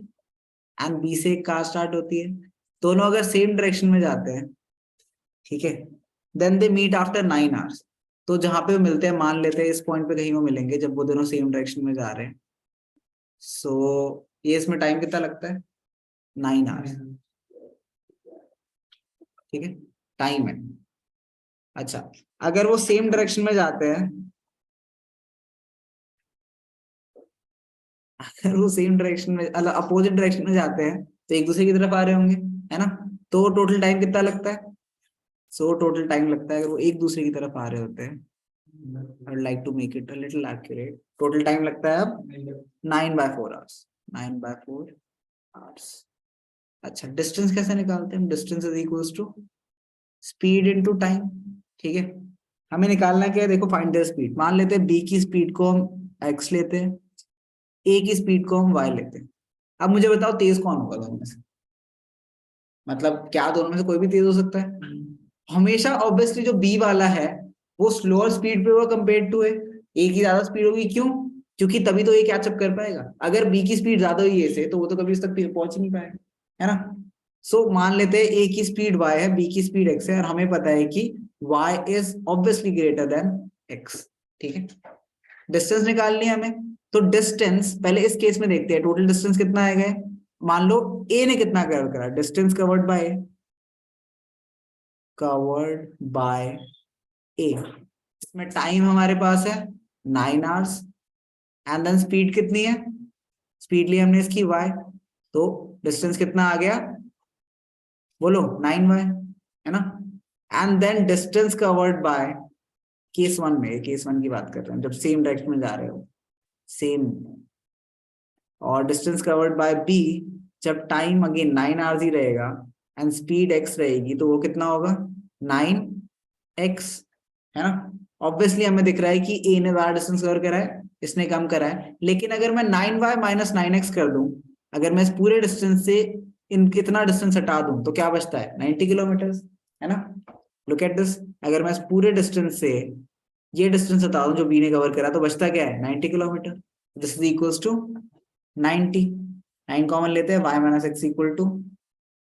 and B से एक कार स्टार्ट होती है. दोनों अगर सेम डायरेक्शन में जाते हैं, ठीक है, then they meet after 9 hours. तो जहां पे वो मिलते हैं, मान लेते हैं इस पॉइंट पे कहीं वो मिलेंगे जब वो दोनों सेम डायरेक्शन में जा रहे हैं. सो ये इसमें टाइम कितना लगता है? 9 hours. ठीक है, टाइम है. अच्छा, अगर वो सेम डायरेक्शन में जाते हैं, अगर वो सेम डायरेक्शन में अपोजिट डायरेक्शन में जाते हैं तो एक दूसरे की तरफ आ रहे होंगे, है ना. तो टोटल टाइम कितना लगता है? सो टोटल टाइम लगता है, अगर वो एक दूसरे की तरफ आ रहे होते हैं, I would like to make it a little accurate. Total time लगता है अब 9/4 hours. 9/4 hours. अच्छा, डिस्टेंस कैसे निकालते हैं? Distance is equals to speed into time. ठीक है, हमें निकालना क्या है? देखो, फाइंड द स्पीड. मान लेते हैं बी की स्पीड को हम x लेते हैं, ए की स्पीड को हम y लेते हैं. अब मुझे बताओ तेज कौन होगा दोनों में से? मतलब क्या दोनों में से कोई भी तेज हो सकता है? हमेशा ऑब्वियसली जो बी वाला है वो स्लोअर स्पीड पे होगा कंपेयर टू ए. ए की ज्यादा स्पीड होगी, क्यों? क्योंकि तभी तो ए कैचअप कर पाएगा. अगर बी की स्पीड ज्यादा हुई ए से तो वो तो कभी उस तक पहुंच ही नहीं पाएगा, है ना. सो मान लेते हैं ए की स्पीड y है, बी की स्पीड x है, और हमें पता है कि y is obviously greater than x. ठीक है, डिस्टेंस निकालनी है हमें. तो डिस्टेंस पहले इस केस में देखते हैं, टोटल डिस्टेंस कितना आएगा. मान लो ए ने कितना कवर करा, distance covered by a, covered by a. इसमें टाइम हमारे पास है 9 hours एंड देन स्पीड कितनी है? स्पीड ली हमने इसकी y, तो डिस्टेंस कितना आ गया? बोलो 9y, है ना. And then distance covered by, case 1 में, केस 1 की बात कर रहे हैं जब सेम डायरेक्शन में जा रहे हो, सेम. और डिस्टेंस कवर्ड बाय बी जब टाइम अगेन 9 hours ही रहेगा एंड स्पीड x रहेगी, तो वो कितना होगा? 9x, है ना. ऑब्वियसली हमें दिख रहा है कि ए ने ज्यादा डिस्टेंस कवर करा है, इसने कम करा है. लेकिन अगर मैं 9y माइनस 9x कर दूं, अगर मैं इस पूरे डिस्टेंस से इन कितना डिस्टेंस हटा दूं तो क्या बचता है? 90 किलोमीटर, है ना. लुक एट दिस, अगर मैं इस पूरे डिस्टेंस से ये डिस्टेंस हटा दूं जो बी ने कवर करा, तो बचता क्या है? 90 kilometre. This is equals to 90. 9 common लेते हैं, y minus x equal to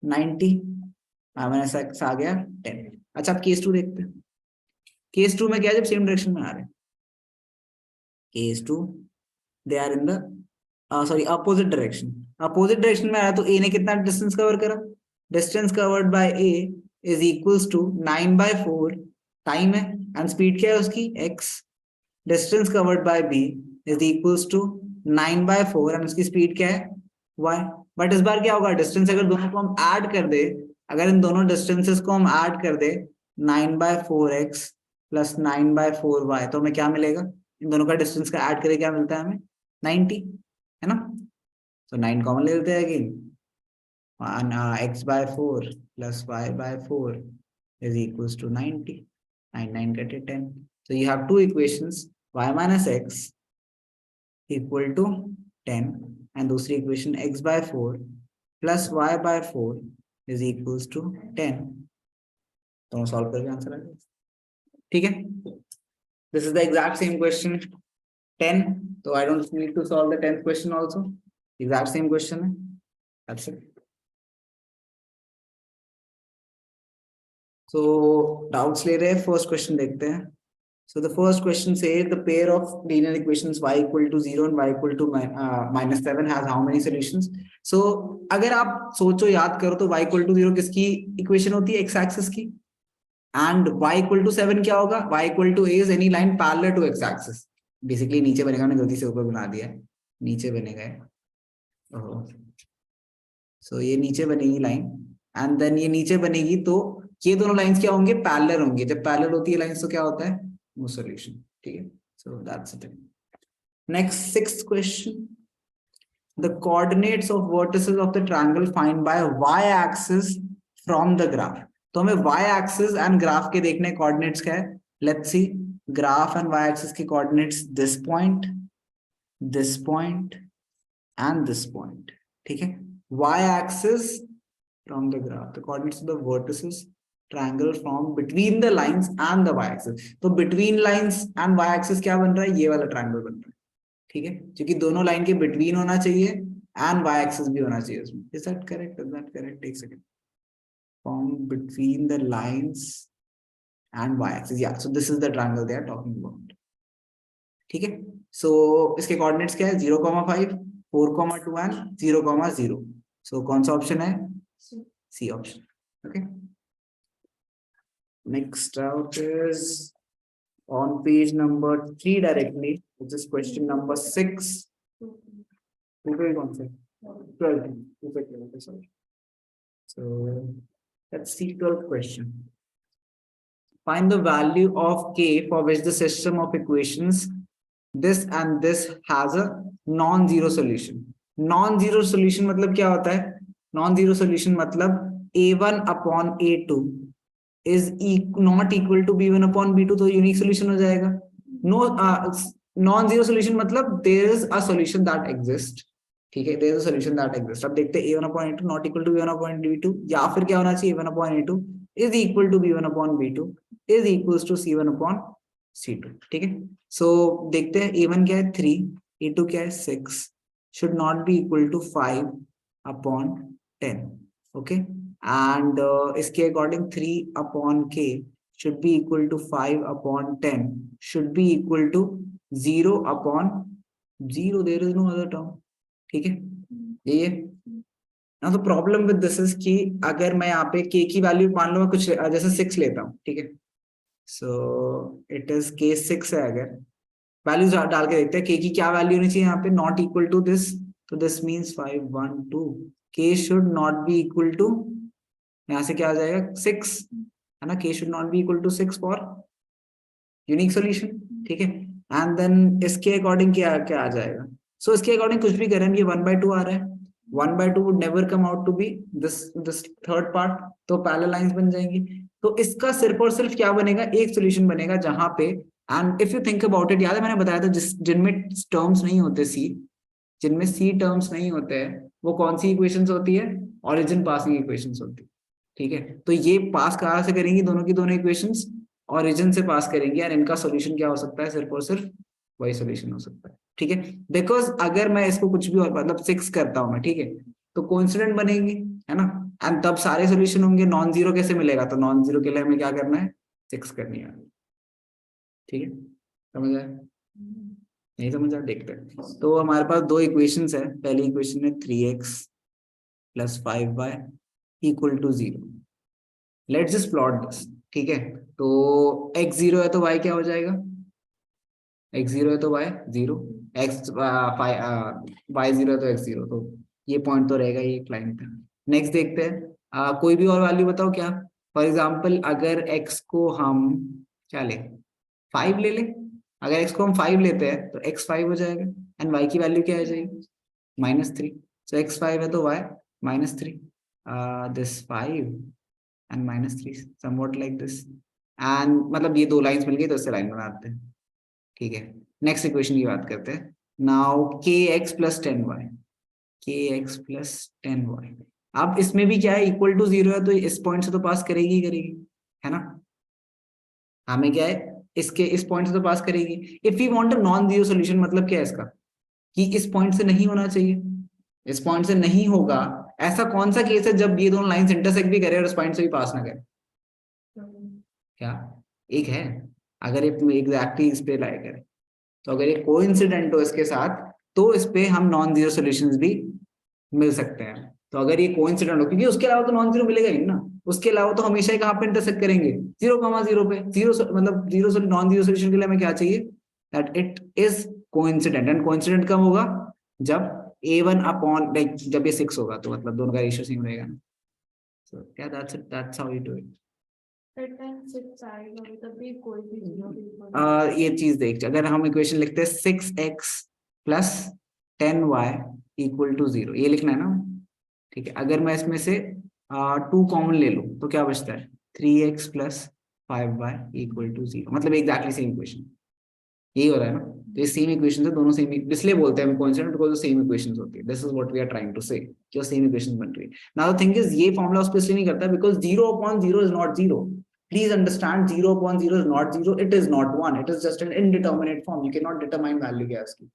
90, y minus x आ गया 10. अच्छा, अब केस 2 देखते हैं. केस 2 में क्या है? जब सेम डायरेक्शन में आ रहे हैं, case 2 they are in the sorry opposite direction. Opposite direction में आया तो ए ने कितना डिस्टेंस कवर करा? Distance covered by A is equals to 9/4 time है, एंड स्पीड क्या है उसकी? x. Distance covered by B is equals to 9/4 and उसकी स्पीड क्या है? y. बट इस बार क्या होगा? डिस्टेंस अगर दोनों को हम ऐड कर दे, अगर इन दोनों डिस्टेंसेस को हम ऐड कर दे, 9/4x प्लस 9/4y, तो हमें क्या मिलेगा? इन दोनों का डिस्टेंस का ऐड करके क्या मिलता है हमें? 90, है ना. तो 9 कॉमन ले लेते हैं again, x/4 plus y/4 is equals to 90. 9 9 कटे 10. So you have two equations, y minus x equal to 10 and दूसरी equation x/4 plus y/4 is equals to 10. दोनों सॉल्व करके आंसर आ गया. ठीक है, this is the exact same question 10, so I don't need to solve the 10th question also. Exact same question है. That's it. So doubts ले रहे हैं, first question देखते हैं. So the first question says the pair of linear equations y equal to 0 and y equal to -7 has how many solutions? So अगर आप सोचो, याद करो, तो y equal to 0 किसकी इक्वेशन होती है? x एक्सिस की. एंड y equal to 7 क्या होगा? y equal to a is any line parallel to x axis. Basically नीचे बनेगा, मैंने गलती से ऊपर बना दिया है, नीचे बनेगा. सो ये नीचे बनेगी लाइन, एंड देन ये नीचे बनेगी, तो ये दोनों लाइंस क्या होंगे? पैरेलल होंगे. जब पैरेलल होती है लाइंस तो क्या होता है? वो सॉल्यूशन. ठीक है, so that's it. Next, sixth question. The coordinates of vertices of the triangle find by y-axis from the graph. तो हमें y-axis and graph के देखने coordinates क्या है? Let's see. Graph and y-axis के coordinates this point, and this point. ठीक है? Y-axis from the graph. The coordinates of the vertices triangle from between the lines and the y-axis. तो between lines and y-axis क्या बन रहा है? ये वाला triangle बन रहा है. ठीक है, क्योंकि दोनों लाइन के बिटवीन होना चाहिए एंड वाई एक्सिस भी होना चाहिए उसमें. Is that correct? Is that correct? एक second. From between the lines and y axis. Yeah, so this is the triangle they are talking about. ठीक है, सो इसके कोऑर्डिनेट्स क्या है? 0,5, 4,2 एंड 0,0. सो कौन सा ऑप्शन है? C option. Okay, next out is on page number 3 directly, which is question number 6. 12. Sorry. So let's see 12th question. Find the value of k for which the system of equations this and this has a non-zero solution. Non-zero solution मतलब क्या होता है? Non-zero solution मतलब a1 upon a2 is not equal to b1 upon b2, तो unique solution हो जाएगा. No, non zero solution मतलब there is a solution that exist. ठीक है, there is a solution that exist. अब देखते हैं a1 upon a2 not equal to b1 upon b2, या फिर क्या होना चाहिए? a1 upon a2 is equal to b1 upon b2 is equals to c1 upon c2. ठीक है, सो देखते हैं. a1 क्या है? 3, a2 क्या है? 6, should not be equal to 5 upon 10. Okay, and इसके according 3 upon k should be equal to 5 upon 10 should be equal to 0 upon 0. there is no other term. ठीक है, ये ना. तो प्रॉब्लम विद दिस इज कि अगर मैं यहाँ पे k की वैल्यू मान लो मैं कुछ जैसे 6 लेता हूँ. ठीक है, सो इट इज k 6 है. अगर वैल्यूज डाल के देखते हैं k की क्या वैल्यू होनी चाहिए यहाँ पे? नॉट इक्वल टू दिस, तो this means 5, 1, 2. k should not be equal to, यहाँ से क्या आ जाएगा? 6 है ना. k should not be equal to 6 for unique solution. ठीक है, एंड देन इसके अकॉर्डिंग क्या क्या आ जाएगा? सो इसके अकॉर्डिंग कुछ भी करें, ये 1/2 आ रहा है. 1/2 would never come out to be this third part, तो पैरेलल लाइंस बन जाएंगी. तो इसका सिर्फ और सिर्फ क्या बनेगा? एक सोल्यूशन बनेगा जहां पे, and if you think about it, याद है मैंने बताया था जिनमें टर्म्स नहीं होते सी, जिनमें सी टर्म्स नहीं होते हैं, वो कौन सी इक्वेशंस होती है? ओरिजिन पासिंग इक्वेशंस होती है. ठीक है, तो ये पास कहाँ से करेंगी? दोनों की दोनों इक्वेशंस ओरिजिन से पास करेंगे, और इनका सॉल्यूशन क्या हो सकता है? सिर्फ और सिर्फ वही सॉल्यूशन हो सकता है. ठीक है, बिकॉज अगर मैं इसको कुछ भी और मतलब 6 करता हूं मैं, ठीक है, तो कोइंसिडेंट बनेगी, है ना, एंड तब सारे सॉल्यूशन होंगे. नॉन जीरो कैसे मिलेगा? तो नॉन जीरो के लिए हमें क्या करना है? 6 करनी है. ठीक है, समझ आया? नहीं समझ आया? देखते हैं. तो हमारे पास दो इक्वेशंस है. पहली इक्वेशन है 3x + 5y = 0. Let's just plot this. ठीक है, तो x 0 है तो y क्या हो जाएगा? x 0 है तो y 0, x y 0 है तो x 0, तो ये पॉइंट तो रहेगा ये लाइन पे. नेक्स्ट देखते हैं, कोई भी और वैल्यू बताओ क्या. फॉर एग्जांपल अगर x को हम क्या ले, 5 ले ले. अगर x को हम 5 लेते हैं तो x 5 हो जाएगा, एंड y की वैल्यू क्या आ जाएगी? -3. सो x 5 है तो y -3. This 5 and -3 somewhat like this, and मतलब ये दो लाइंस मिल गई तो इससे लाइन बनाते हैं. ठीक है, नेक्स्ट इक्वेशन की बात करते हैं. Now kx + 10y, kx + 10y. अब इसमें भी क्या है? इक्वल टू 0 है, तो इस पॉइंट से तो पास करेगी ही करेगी, है ना. हमें क्या है? इसके इस पॉइंट से तो पास करेगी. If you want a non zero solution मतलब क्या है इसका? कि इस पॉइंट से नहीं होना चाहिए, इस पॉइंट से नहीं होगा. ऐसा कौन सा केस है जब ये दोनों लाइंस इंटरसेक्ट भी करे और उस पॉइंट से भी पास ना करे? क्या एक है? अगर ये एग्जैक्टली इस पे लाई करे, तो अगर ये कोइंसिडेंट हो इसके साथ, तो इस पे हम नॉन जीरो सॉल्यूशंस भी मिल सकते हैं. तो अगर ये कोइंसिडेंट हो, क्योंकि उसके अलावा तो नॉन जीरो मिलेगा ही ना. उसके अलावा तो हमेशा ही कहाँ पे इंटरसेक्ट करेंगे? 0,0 पे. जीरो मतलब जीरो नॉन जीरो सॉल्यूशन के लिए हमें क्या चाहिए? That it is coincident. And coincident कब होगा? जब a1 अपॉन लाइक जब ये 6 होगा, तो मतलब दोनों का रेशियो सेम रहेगा ना. सो या that's it, that's how you do it. ये चीज देख, अगर हम इक्वेशन लिखते हैं 6x plus 10y equal to 0, ये लिखना है ना, ठीक है। अगर मैं इसमें से 2 कॉमन ले लूं तो क्या बचता है, 3x plus 5y equal to 0, मतलब एग्जैक्टली सेम इक्वेशन, यही हो रहा है ना। तो ये सेम इक्वेशन है, दोनों सेम, इसलिए बोलते हैं हम कोइंसिडेंट बिकॉज़ सेम इक्वेशंस होती है। This is what we are trying to say, कि वो सेम इक्वेशंस बन रही है। नाउ द थिंग इज, ये फॉर्मूला उसको इसलिए नहीं करता because 0/0 is not 0। Please understand, 0/0 is not 0, it is not 1, it is just an indeterminate form, you can not determine value क्या है इसकी।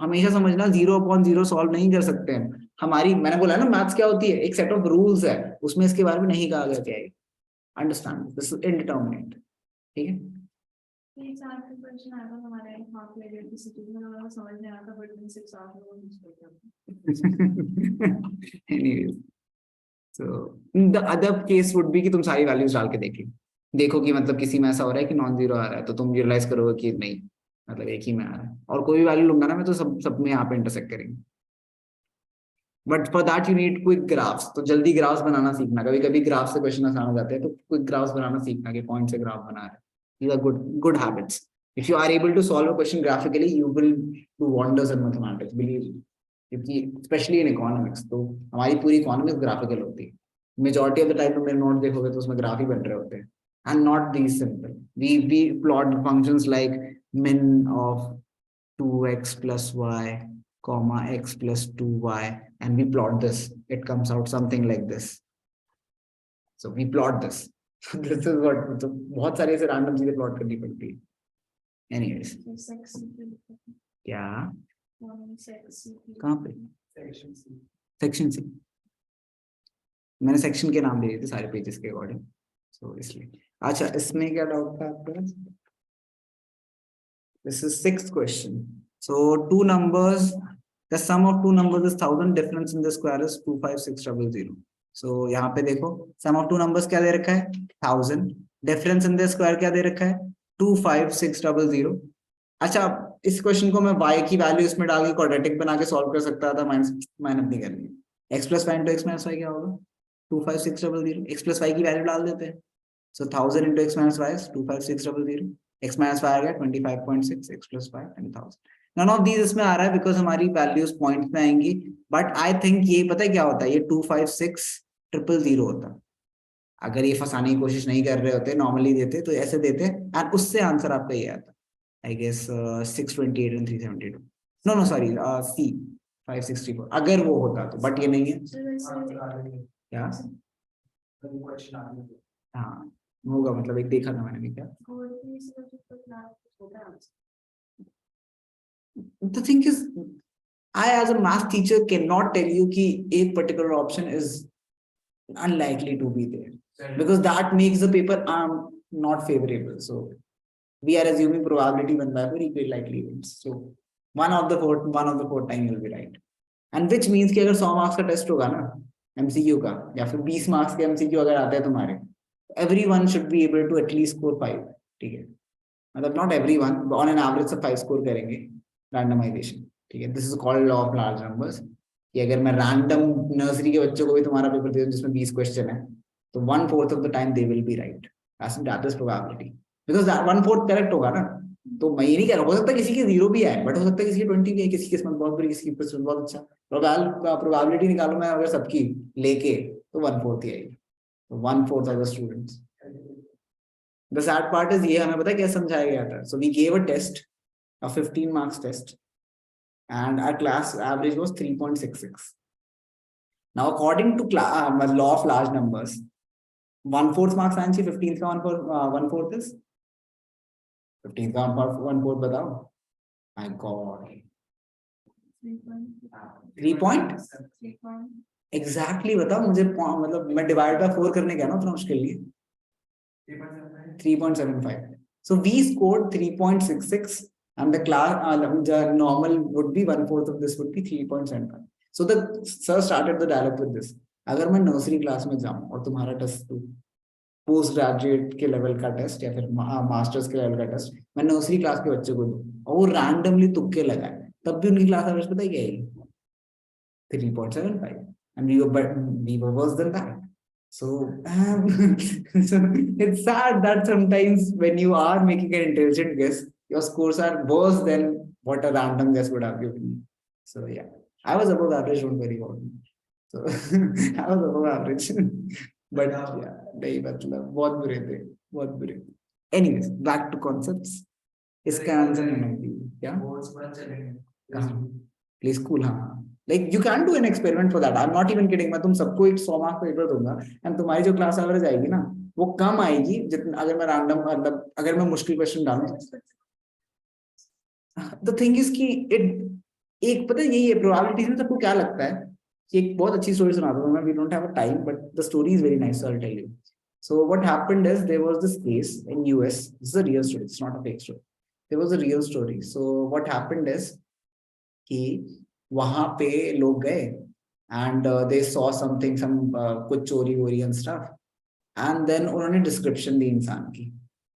हमेशा समझना, 0/0 सॉल्व नहीं कर सकते हैं। हमारी, मैंने बोला ना मैथ्स क्या होती है, एक सेट ऑफ रूल्स है, उसमें इसके बारे में नहीं कहा गया क्या है, अंडरस्टैंड, दिस इज इनडिटरमिनेट, ठीक है। एक साल का क्वेश्चन आया था हमारे हाफ पीरियड की सिटी में, हमें समझ नहीं आया था, बट इन 6 आवर्स में वो मिस कर Anyways, so the other case would be कि तुम सारी वैल्यूज डाल के देखो कि मतलब किसी में ऐसा हो रहा है कि नॉन जीरो आ रहा है, तो तुम रियलाइज करोगे कि नहीं, मतलब एक ही में आ रहा है, और कोई भी वैल्यू लूंगा ना मैं, तो सब में यहाँ पे इंटरसेक्ट करेंगे। But for that you need quick graphs, तो जल्दी ग्राफ्स बनाना सीखना, कभी कभी ग्राफ से क्वेश्चन आसान हो जाते हैं, तो क्विक ग्राफ्स बनाना सीखना कि पॉइंट से ग्राफ बना रहे हैं। These are good habits. If you are able to solve a question graphically, you will do wonders in mathematics, believe me. क्योंकि स्पेशली इन इकोनॉमिक्स, तो हमारी पूरी इकोनॉमिक्स ग्राफिकल होती है, मेजॉरिटी ऑफ द टाइम तुम मेरे नोट देखोगे तो उसमें ग्राफ ही बन रहे होते हैं, and not these simple. We plot functions like min of 2x plus y comma x plus 2y, and we plot this, it comes out something like this, so we plot this. This is what, तो बहुत सारी ऐसे random चीजें plot करनी पड़ती है। Anyways, क्या कहाँ पे, सेक्शन सी, मैंने सेक्शन के नाम दे दिए थे सारे पेजेस के अकॉर्डिंग, सो इसलिए। अच्छा, इसमें क्या डाउट था आपका? This is sixth question. So two numbers, the sum of two numbers is 1000, difference in the square is 25600. So यहाँ पे देखो, sum of two numbers क्या दे रखा है, 1000, difference in the square क्या दे रखा है, 25600। अच्छा, इस क्वेश्चन को मैं y की वैल्यू इसमें डाल के क्वाड्रेटिक बना के सॉल्व कर सकता था, मेहनत नहीं करनी है। x plus Y into X minus Y क्या होगा, 25600, x प्लस वाई की वैल्यू डाल देते हैं, so 1000 into x minus y is 25600, x minus y आ गया 25.6, x plus y 10,000। None of these इसमें आ रहा है बिकॉज हमारी वैल्यूज पॉइंट्स में आएंगी, बट आई थिंक ये पता है क्या होता है, ये 256,000 होता। अगर ये फंसाने की कोशिश नहीं कर रहे होते, नॉर्मली देते तो ऐसे देते, एंड उससे आंसर आपका ये आता, I guess 628 and 372। No no sorry, C 564 अगर वो होता तो, बट ये नहीं है क्या। हाँ होगा, मतलब एक देखा था मैंने भी क्या। The thing is, I as a math teacher cannot tell you कि एक particular option is unlikely to be there, because that makes the paper not favorable. So we are assuming probability बनता है for equal likely events. So one of the four time will be right, and which means कि अगर 100 marks का test होगा ना MCQ का, या फिर 20 मार्क्स के MCQ अगर आते हैं तुम्हारे, everyone should be able to at least score 5, ठीक है, मतलब not everyone, on an average सब 5 स्कोर करेंगे रैंडमाइजेशन, ठीक है। This is called law of large numbers, कि अगर मैं रैंडम नर्सरी के बच्चों को भी तुम्हारा पेपर दे दूं जिसमें 20 क्वेश्चन है, तो 1/4 of the time they will be right, that is probability, because 1/4 correct होगा ना, तो मैं ये नहीं कह रहा, हो सकता है किसी के 0 भी आए, बट हो सकता है किसी के 20 भी है, किसी की किस्मत बहुत बुरी, किसी की किस्मत बहुत अच्छा। प्रोबेबिलिटी निकालो मैं अगर सबकी लेके, तो 1/4 ही आएगी, तो 1/4 of the students. The sad part is ये हमें पता है क्या समझाया गया था, so we gave a test, a 15 marks test, and our class average was 3.66. Now according to law of large numbers, 1/4 marks आने चाहिए, 15 का 1/4 is 15 का 1/4 बताओ, my god, 3 point exactly बताओ मुझे, मतलब मैं डिवाइड बाय 4 करने गया ना उतना मुश्किल नहीं, 3.75. So we scored 3.66, and the class, the normal would be 1/4 of this would be 3.75. So the sir started the dialogue with this. अगर मैं नर्सरी क्लास में जाऊं और तुम्हारा टेस्ट पोस्ट ग्रेजुएट के लेवल का टेस्ट या फिर मास्टर्स के लेवल का टेस्ट मैं नर्सरी क्लास के बच्चे को दूं, और वो रैंडमली तुक्के लगाए, तब भी उनकी क्लास एवरेज पता है क्या है, 3.75, and we were worse than that. So, so it's sad that sometimes when you are making an intelligent guess, your scores are worse than what a random guess would have given me. So yeah, I was above average, don't worry about me. So I was above average. But yeah, नहीं मतलब बहुत बुरे थे, बहुत बुरे. Anyways, back to concepts. इसका answer नहीं क्या? कहाँ? Play school हाँ. Like you can do an experiment for that. I'm not even kidding. मैं तुम सबको एक 100 मार्क पेपर दूंगा and तुम्हारी जो क्लास एवरेज आएगी ना वो कम आएगी जितना अगर मैं रैंडम मतलब अगर मैं मुश्किल क्वेश्चन डालूं. द थिंग इज कि इट एक पता है यही है प्रोबेबिलिटीज में सबको क्या लगता है कि एक बहुत अच्छी स्टोरी सुनाता हूं मैं. We don't have a time but the story is very nice, so I will tell you. So what happened is there was this case in US. This is a real story, it's not a fake story. There was a real story. So what happened is कि वहां पे लोग गए and they saw something some कुछ चोरी वोरी and stuff and then उन्होंने description दी इंसान की.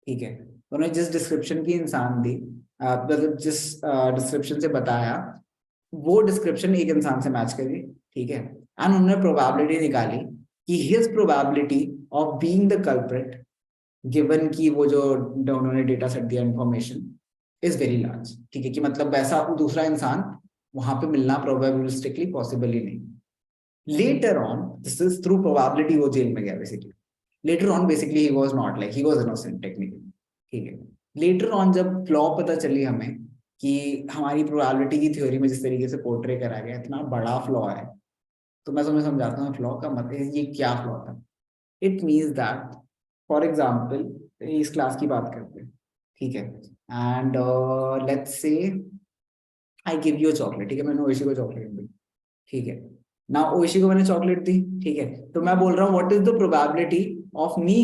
ठीक है, उन्होंने जिस डिस्क्रिप्शन की इंसान दी मतलब जिस डिस्क्रिप्शन से बताया वो डिस्क्रिप्शन एक इंसान से मैच करी. ठीक है, एंड उन्होंने प्रोबेबिलिटी निकाली कि his probability of being the culprit given की वो जो उन्होंने डेटा सेट दिया इंफॉर्मेशन इज वेरी लार्ज. ठीक है, कि मतलब वैसा दूसरा इंसान वहां पे मिलना प्रोबेबिलिस्टिकली पॉसिबल ही नहीं. Later on this is through probability वो जेल में गया basically. Later on basically he was not like he was innocent technically. ठीक है, लेटर ऑन जब फ्लॉ पता चली हमें कि हमारी प्रोबेबिलिटी की थ्योरी में जिस तरीके से पोर्ट्रे करा गया इतना बड़ा फ्लॉ है, तो मैं तुम्हें समझाता हूँ फ्लॉ का मतलब ये क्या फ्लॉ था. It means that for example इस क्लास की बात करते हैं. ठीक है, and let's say I give you chocolate. ठीक है, मैंने ओइशी को चॉकलेट दी. ठीक है, ना ओइशी को मैंने चॉकलेट दी. ठीक है, तो मैं बोल रहा हूँ what is the probability of me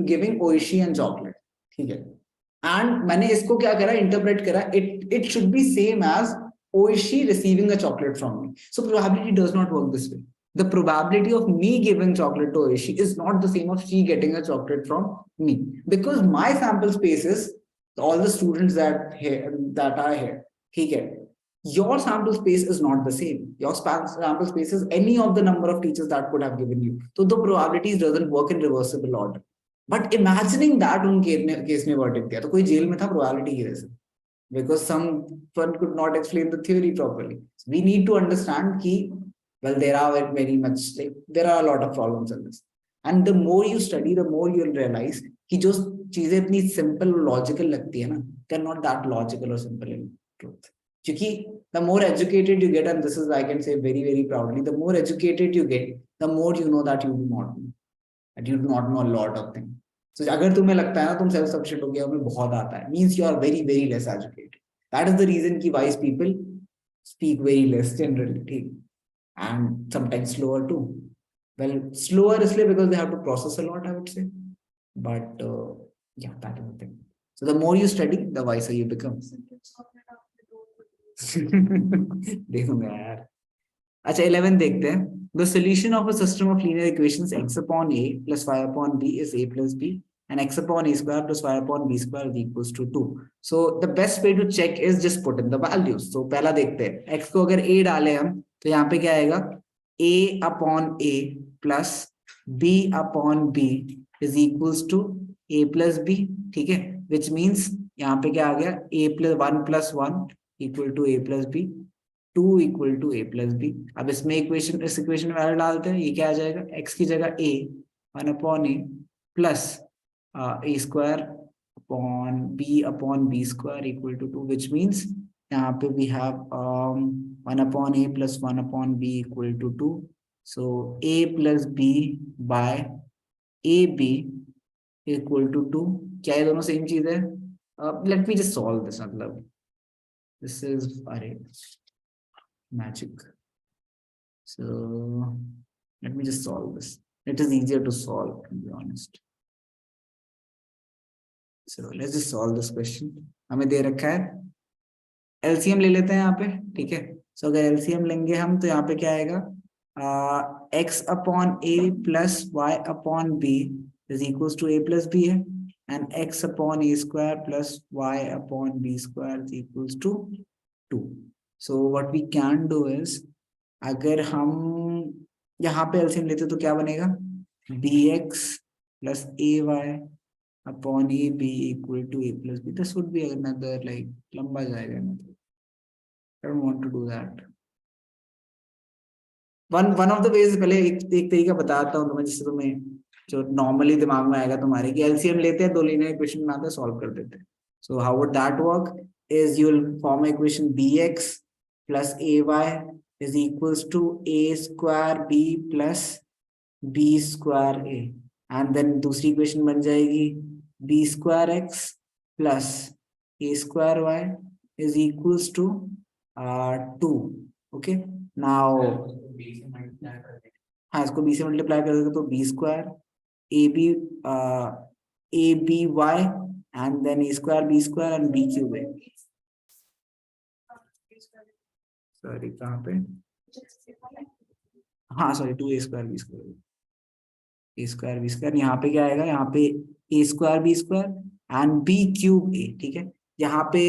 giving Oishi and chocolate. ठीक है, एंड मैंने इसको क्या करा इंटरप्रेट करा it should be same as Oishi receiving a chocolate from me. So probability does not work this way. The probability of me giving chocolate to Oishi is not the same of she getting a chocolate from me, because my sample space is all the students that are here. ठीक है, your sample space is not the same. Your sample space is any of the number of teachers that could have given you. So the probabilities doesn't work in reversible order. But imagining that उनके case में verdict दिया तो कोई jail में था probability की वजह से, because someone could not explain the theory properly. So we need to understand कि well there are very much like there are a lot of problems in this, and the more you study the more you'll realize कि जो चीजें इतनी simple logical लगती है ना they're not that logical or simple in truth. क्योंकि the more educated you get, and this is I can say very proudly, the more educated you get the more you know that you do not know a lot of things. So अगर तुम्हें लगता है ना तुम self sufficient हो गया, हमें बहुत आता है, means you are very less educated. That is the reason कि wise people speak very less generally. ठीक, and sometimes slower too. Well, slower इसलिए because they have to process a lot, I would say. But yeah, that is the thing. So the more you study, the wiser you become. देखूंगा यार. अच्छा 11 देखते हैं. The solution of a system of linear equations x upon a plus y upon b is a plus b and x upon a square plus y upon b square is equals to 2. So the best way to check is just put in the values. So पहला देखते हैं, x को अगर a डाले हम तो यहाँ पे क्या आएगा a upon a plus b upon b is equals to a plus b. ठीक है, which means यहाँ पे क्या आ गया a plus 1 plus 1 equal to a plus b, 2 equal to a plus b. अब इसमें इस इक्वेशन में वैल्यू डालते हैं, ये क्या आ जाएगा x की जगह a 1 upon a plus a square upon b square equal to 2, which means यहाँ पे we have 1 upon a plus 1 upon b equal to 2. So a plus b by ab equal to 2. क्या ये दोनों same चीज है? Let me just solve this. मतलब this is अरे magic. So let me just solve this. It is easier to solve, to be honest. So let's just solve this question. हमें दे रखा है एलसीएम ले लेते हैं यहाँ पे. ठीक है, सो अगर एलसीएम लेंगे हम तो यहाँ पे क्या आएगा x upon a plus y upon b is equals to a plus b है, and x upon a square plus y upon b square is equals to 2. So what we can do is अगर हम यहाँ पे LCM लेते तो क्या बनेगा bx plus ay upon a b equal to a plus b. This would be another like लंबा जाएगा मतलब. I don't want to do that. One of the ways, पहले एक तरीका बताता हूँ तुम्हें, जिससे तुम्हें जो नॉर्मली दिमाग में आएगा तुम्हारे, कि एलसीएम लेते हैं, दो लीनियर इक्वेशन में आता है, सॉल्व कर देते हैं. So how would that work? Is you'll form equation bx plus ay is equals to a square b plus b square a, and then दूसरी इक्वेशन बन जाएगी b square x plus a square y is equals to 2. Okay, now हाँ, इसको b से multiply कर दोगे तो b square a b y and then a square b square and b cube है. सॉरी कहाँ पे, हाँ sorry 2a square b square, a square b square. यहाँ पे क्या आएगा, यहाँ पे a square b square and b cube a. ठीक है, यहाँ पे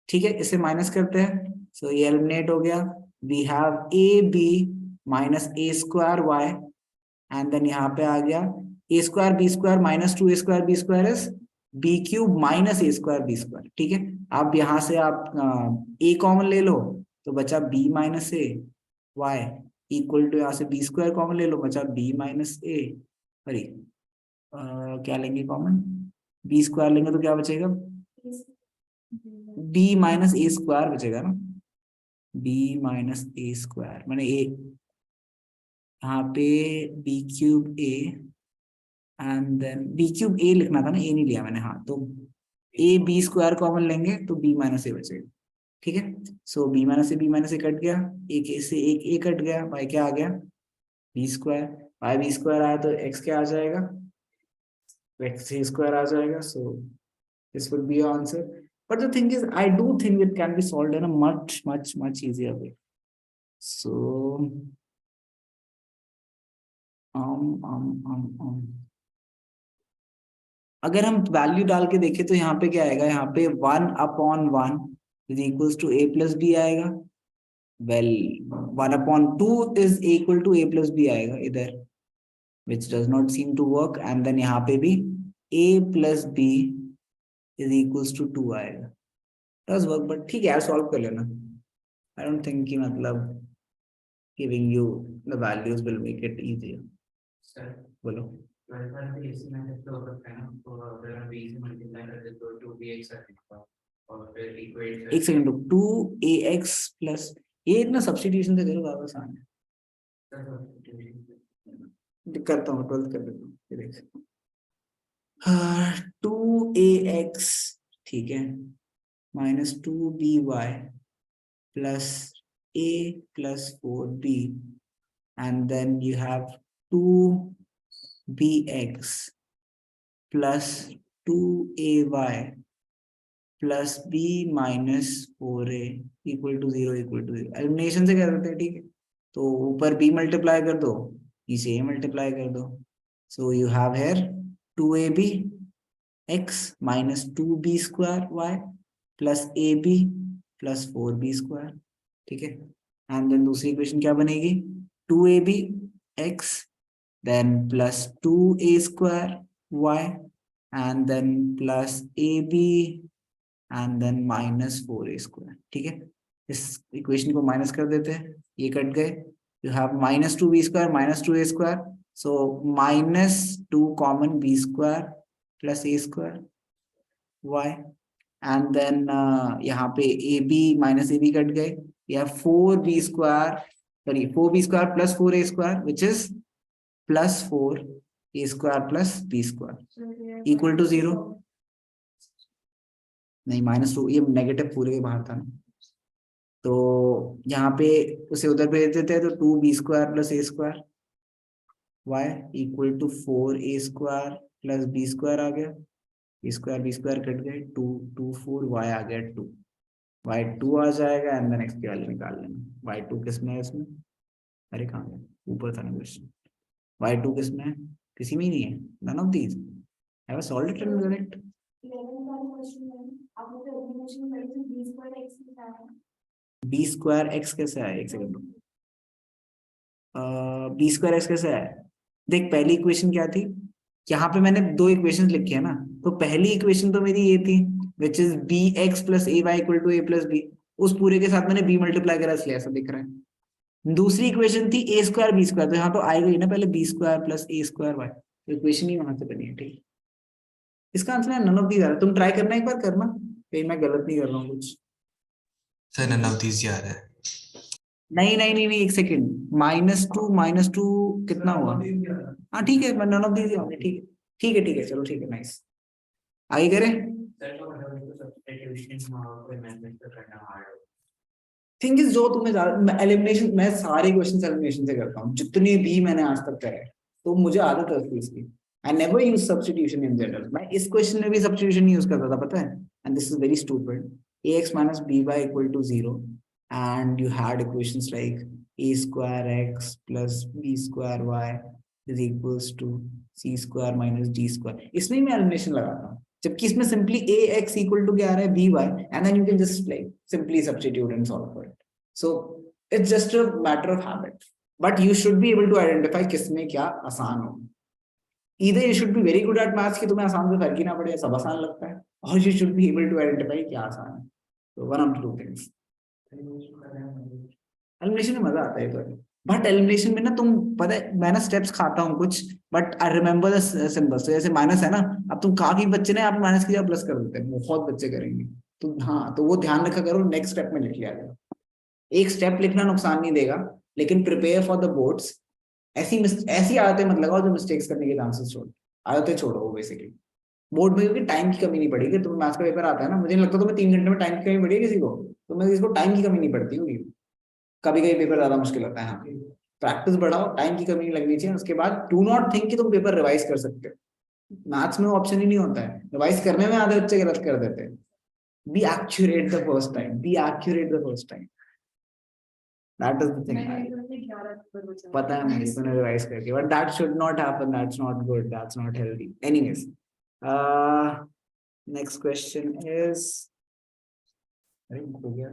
ठीक है, इसे माइनस करते हैं, सो ये एलिमिनेट हो गया. We have a b minus a square y, and then यहाँ पे आ गया a square b square minus 2 a square b square is b cube minus a square b square. ठीक है, अब यहाँ से आप ए कॉमन ले लो तो बचा B minus A Y equal to, यहाँ से बी स्क्वायर कॉमन ले लो, बचा बी माइनस ए, सॉरी क्या लेंगे कॉमन, बी स्क्वायर लेंगे तो क्या बचेगा, बी माइनस ए स्क्वायर बचेगा ना, बी माइनस ए स्क्वायर, मैंने ए यहाँ पे b cube a and then b cube a लिखना था ना, ए नहीं लिया मैंने, हाँ तो ए बी स्क्वायर कॉमन लेंगे तो बी माइनस ए बचेगा. ठीक है, सो बी माइनस ए कट गया, एक से एक ए कट गया, बाई क्या आ गया B square, by B square आया तो एक्स क्या आ जाएगा, एक्स स्क्वायर आ जाएगा. So this would be your answer. But the thing is, I do think it can be solved in a much easier way. So, अगर हम value डाल के देखें तो यहाँ पे क्या आएगा, यहाँ पे 1/1 is equals to a plus b आएगा. Well, 1/2 is equal to a plus b आएगा इधर, which does not seem to work. And then यहाँ पे भी a plus b is equals to 2 आएगा. Does work, but ठीक है यार, सॉल्व कर लेना. I don't think कि मतलब giving you the values will make it easier. Sir बोलो. इसी मेथड पे हो सकता है ना, तो अगर हम b से मल्टीप्लाई कर दे तो 2bx आ जाएगा और फिर इक्वेट एक सेकंड रुक, 2ax प्लस ये इतना सब्स्टिट्यूशन से करो वापस आने, करता हूँ 12 कर देता हूँ. ये देख 2ax, ठीक है, minus 2by plus a plus 4b, and then you have 2bx plus 2ay plus b minus 4a equal to 0 equal to 0. Elimination से क्या करते हैं, ठीक है, तो ऊपर b मल्टीप्लाई कर दो, नीचे a मल्टीप्लाई कर दो. So you have here 2ab x minus 2b square y plus ab plus 4b square. ठीक है, एंड देन दूसरी इक्वेशन क्या बनेगी, 2ab x then plus 2a square y and then plus ab and then minus 4a square. ठीक है, इस equation को minus कर देते हैं, ये कट गए, you have minus 2b square minus 2a square, so minus 2 common b square plus a square y, and then यहाँ पे ab minus ab कट गए, you have 4b square, sorry 4b square plus 4a square which is plus 4a square plus b square equal to 0. नहीं -2, ये negative पूरे के बाहर था ना, तो यहाँ पे उसे उधर भेज देते हैं, तो 2b square plus a square y equal to 4a square plus b square आ गया, b square कट गए, 2 4 y आ गया 2, y2 आ जाएगा, एंड देन x की वैल्यू निकाल लेना. y2 किस में है इसमें, अरे कहाँ गया, ऊपर था ना क्वेश्चन, y2 किस में है, किसी में ही नहीं है, none of these. I have solved it and correct. b square x कैसे आया, एक सेकंड, b square x कैसे आया, देख पहली इक्वेशन क्या थी, यहाँ पे मैंने दो इक्वेशंस लिखी है ना, तो पहली इक्वेशन तो मेरी ये थी which is B x plus A Y equal to A plus B, उस पूरे के साथ मैंने बी मल्टीप्लाई करा इसलिए ऐसा दिख रहा है। दूसरी इक्वेशन थी ए स्क्वायर बी स्क्वायर, तो यहाँ तो आएगा ही ना पहले B square plus a square Y, equation ही वहां से बनी है। ठीक, इसका आंसर है नन ऑफ दीज आ रहा है। तुम ट्राई करना एक बार, करना कहीं मैं गलत नहीं कर रहा हूँ कुछ। सर नन ऑफ दीज आ रहा है। नहीं नहीं नहीं नहीं, एक सेकेंड, -2 कितना हुआ? हाँ ठीक है, नन ऑफ दीज ठीक है ठीक है ठीक है, चलो ठीक है, नाइस। आगे करें। सर तो मतलब इसको सब्स्टिट्यूशन और मैनेज करना हार्ड है। थिंग इज, जो तुम्हें एलिमिनेशन, मैं सारे क्वेश्चन एलिमिनेशन से करता हूँ जितने भी मैंने आज तक करे, तो मुझे आदत है उसकी इसकी। I never use substitution in general, मैं इस क्वेश्चन में भी सब्स्टिट्यूशन यूज करता था, पता है। And this is very stupid. ax minus by equal to 0, and you had equations like a square x plus b square y is equals to c square minus d square, इसमें मैं elimination लगाता हूँ, जबकि इसमें simply ax equal to क्या आ रहा है by, and then you can just like simply substitute and solve for it. So it's just a matter of habit, but you should be able to identify किसमें क्या आसान हो। Either you should be very good at maths कि तुम्हें आसान से फर्क ही ना पड़े, सब आसान लगता है, or you should be able to identify क्या आसान है। So one of the two things. Elimination में मजा आता है तो, बट एलिमिनेशन में ना तुम पता है मैं ना स्टेप्स खाता हूँ कुछ, but I remember the symbols. तो जैसे माइनस है ना, अब तुम काफी बच्चे ने आप माइनस की जगह प्लस कर देते हैं, बहुत बच्चे करेंगे, तो हाँ, तो वो ध्यान रखा करो, नेक्स्ट स्टेप में लिख लिया जाए। एक स्टेप लिखना नुकसान नहीं देगा, लेकिन प्रिपेयर फॉर द बोर्ड्स। ऐसी आदतें मत लगाओ जो मिस्टेक्स करने के चांसेस छोड़, आदतें छोड़ो वो बेसिकली। बोर्ड में क्योंकि टाइम की कमी नहीं पड़ेगी, तुम्हें मैथ्स का पेपर आता है ना, मुझे नहीं लगता तुम्हें 3 घंटे में टाइम की कमी पड़ेगी किसी को, तो मैं किसी को टाइम की कमी नहीं पड़ती होगी। कभी कभी पेपर ज्यादा मुश्किल होता है, हाँ, प्रैक्टिस बढ़ाओ, टाइम की कमी नहीं लगनी चाहिए। उसके बाद डू नॉट थिंक कि तुम पेपर रिवाइज कर सकते हो, मैथ्स में वो ऑप्शन ही नहीं होता है, रिवाइज करने में आधे बच्चे गलत कर देते हैं। Be accurate the first time, be accurate the first time, that is the thing. पता है मुझे तूने रिवाइज करके, but that should not happen, that's not good, that's not healthy. Anyways, next question is, अरे हो गया,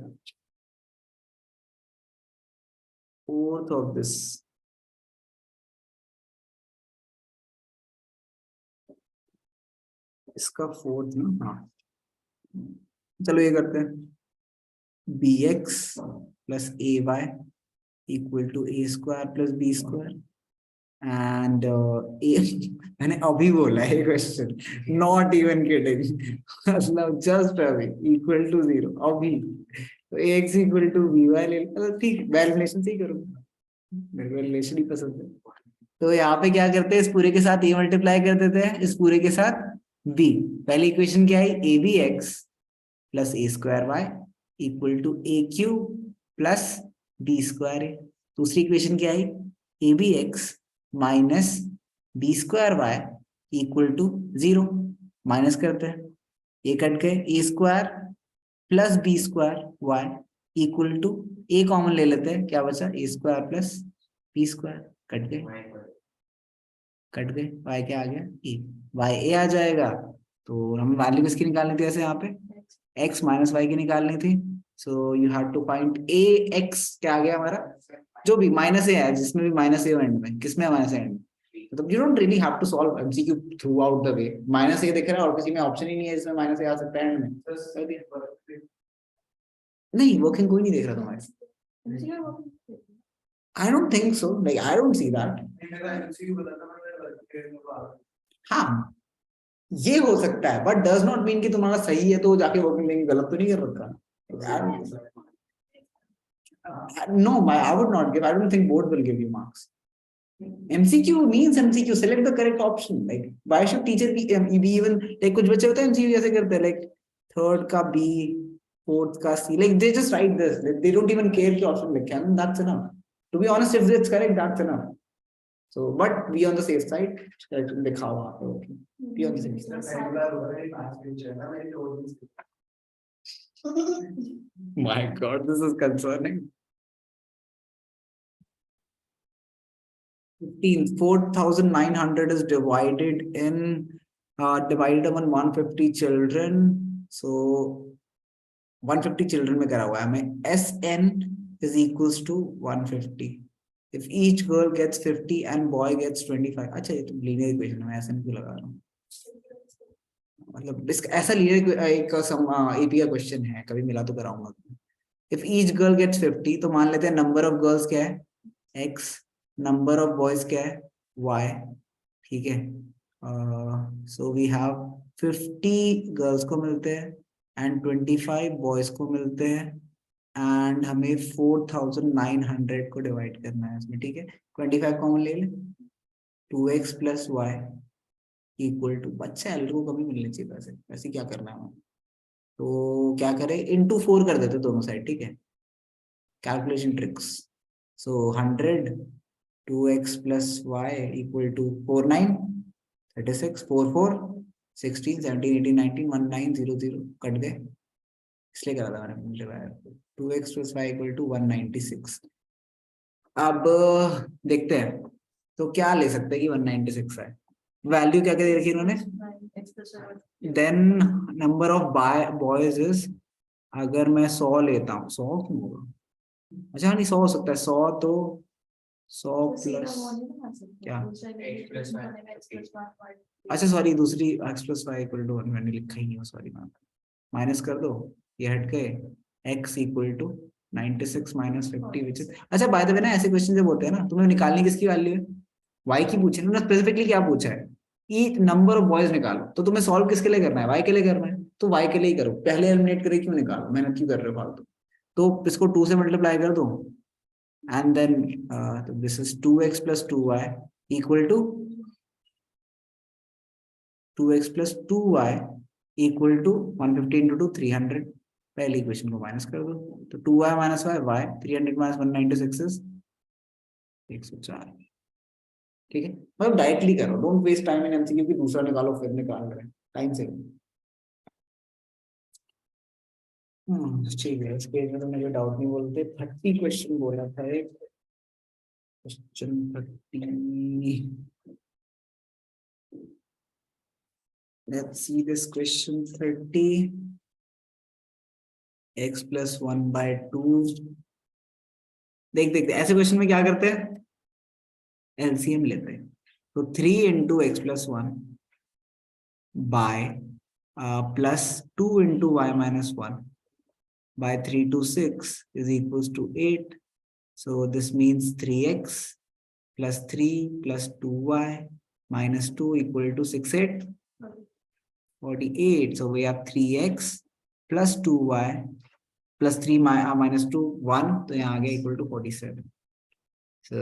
fourth of this, इसका fourth ना, हाँ चलो ये करते हैं, bx plus ay equal to a square plus b square, and मैंने अभी बोला है क्वेश्चन, नॉट इवन किडिंग, मतलब जस्ट अभी इक्वल टू 0 अभी, तो ax equal to by ले लो, ठीक, वैल्यूएशन से ही करूँगा, मेरे को रिलेशन ही पसंद है। तो यहाँ पे क्या करते हैं, इस पूरे के साथ a मल्टीप्लाई कर देते हैं, इस पूरे के साथ b। पहली इक्वेशन क्या आई, a b x plus a square y equal to a cube plus b square a. दूसरी इक्वेशन क्या आई, a b x minus b square y equal to 0, minus करते हैं, ए कट गए, a square plus b square y equal to, a common ले लेते हैं, क्या बचा, a square plus b square, cut गए, वाई क्या आ गया, ए, वाई ए आ जाएगा। तो हम वैल्यू किसकी निकालनी थी, ऐसे यहाँ पे x माइनस वाई की निकालनी थी, so you have to find A X, क्या आ गया हमारा, जो भी माइनस ए है, जिसमें भी माइनस ए एंड में, किसमें माइनस ए एंड में, मतलब you don't really have to solve MCQ throughout the way, minus a दिख रहा है और किसी में ऑप्शन ही नहीं है जिसमें माइनस ए आ सकता है एंड में, नहीं वर्किंग कोई नहीं देख रहा तुम्हारे, I don't think so. Like I don't see that. हाँ, ये हो सकता है, but does not mean कि तुम्हारा सही है तो जाके वर्किंग लेंगे, गलत तो नहीं कर रखा। No, I would not give. I don't think board will give you marks. MCQ means MCQ. Select the correct option. Like why should teacher be even like कुछ बच्चे होते हैं MCQ जैसे करते हैं, like third का B, fourth का C. Like they just write this. They don't even care कि option लिखे हैं. That's enough. To be honest, if it's correct, that's enough. So, but be on the safe side. दिखाओ आप लोग, be on the safe side. My God, this is concerning. 4,900 is divided divided among 150 children. So 150 children में करा हुआ है हमें, SN is equals to 150. if each girl gets 50 and boy gets 25. अच्छा ये तो लीनियर इक्वेशन है, मैं ऐसे नहीं क्यों लगा रहा हूँ, मतलब इस ऐसा लीनियर एक एपी का क्वेश्चन है, कभी मिला तो कराऊंगा. इफ ईच गर्ल गेट्स 50 तो मान लेते हैं नंबर ऑफ गर्ल्स क्या है x, नंबर ऑफ बॉयज क्या है y. ठीक है, सो वी हैव 50 गर्ल्स को मिलते हैं एंड 25 बॉयज को मिलते हैं एंड हमें 4900 को डिवाइड करना है इसमें. ठीक है, 25 कॉमन ले ले, 2x plus Y equal to, अच्छा है को कमी मिलनी चाहिए वैसे, वैसे क्या करना है हमें, तो क्या करें, इंटू 4 कर देते दोनों साइड. ठीक है, calculation tricks. So 100 2x plus y equal to 49 36 44 16 17 18 19 1900 cut गए, इसलिए करा था मैंने. 2x plus y equal to 196. अब देखते हैं तो क्या ले सकते हैं कि 196 है. वैल्यू क्या क्या दे रखी इन्होंने, then number of boys is, अगर मैं 100 लेता हूँ, 100 क्यों होगा, अच्छा नहीं 100 हो सकता है, 100 तो 100 प्लस क्या, अच्छा सॉरी दूसरी x plus Y equal to 1 मैंने लिखा ही नहीं है, सॉरी मैम, माइनस कर दो, ये हट गए, x equal to 96 minus 50 which is, अच्छा बाय द वे ना ऐसे क्वेश्चन जब होते हैं ना, तुम्हें निकालनी किसकी वैल्यू है, y की पूछे ना, स्पेसिफिकली क्या पूछा है, ईच नंबर ऑफ बॉयज निकालो, तो तुम्हें सॉल्व किसके लिए करना है, y के लिए करना है, तो y के लिए ही करो, पहले एलिमिनेट करे क्यों निकालो, मेहनत क्यों कर रहे हो फालतू. तो इसको 2 से मल्टीप्लाई कर दो and then this is 2x plus 2y equal to 2x plus 2y equal to 150 into 2 300. पहली इक्वेशन को माइनस कर दो, तो 2y minus y 300 minus 196 is 104. ठीक है, मतलब डायरेक्टली करो, don't waste time in MCQ की दूसरा निकालो फिर निकाल रहे हैं, टाइम से. ठीक है, इस पेज में तो मुझे डाउट नहीं बोलते. 30 क्वेश्चन बोला था एक question 30. Let's see this question 30. X plus 1 by 2. देख ऐसे क्वेश्चन में क्या करते हैं, एलसीएम लेते हैं. तो 3 into x plus 1 by plus 2 into y minus 1 by 3 to 6 is equals to 8. So this means 3x plus 3 plus 2y minus 2 equal to 6 8 48. So we have 3x plus 2y plus 3 minus 2 1, तो यहाँ आ गया equal to 47. So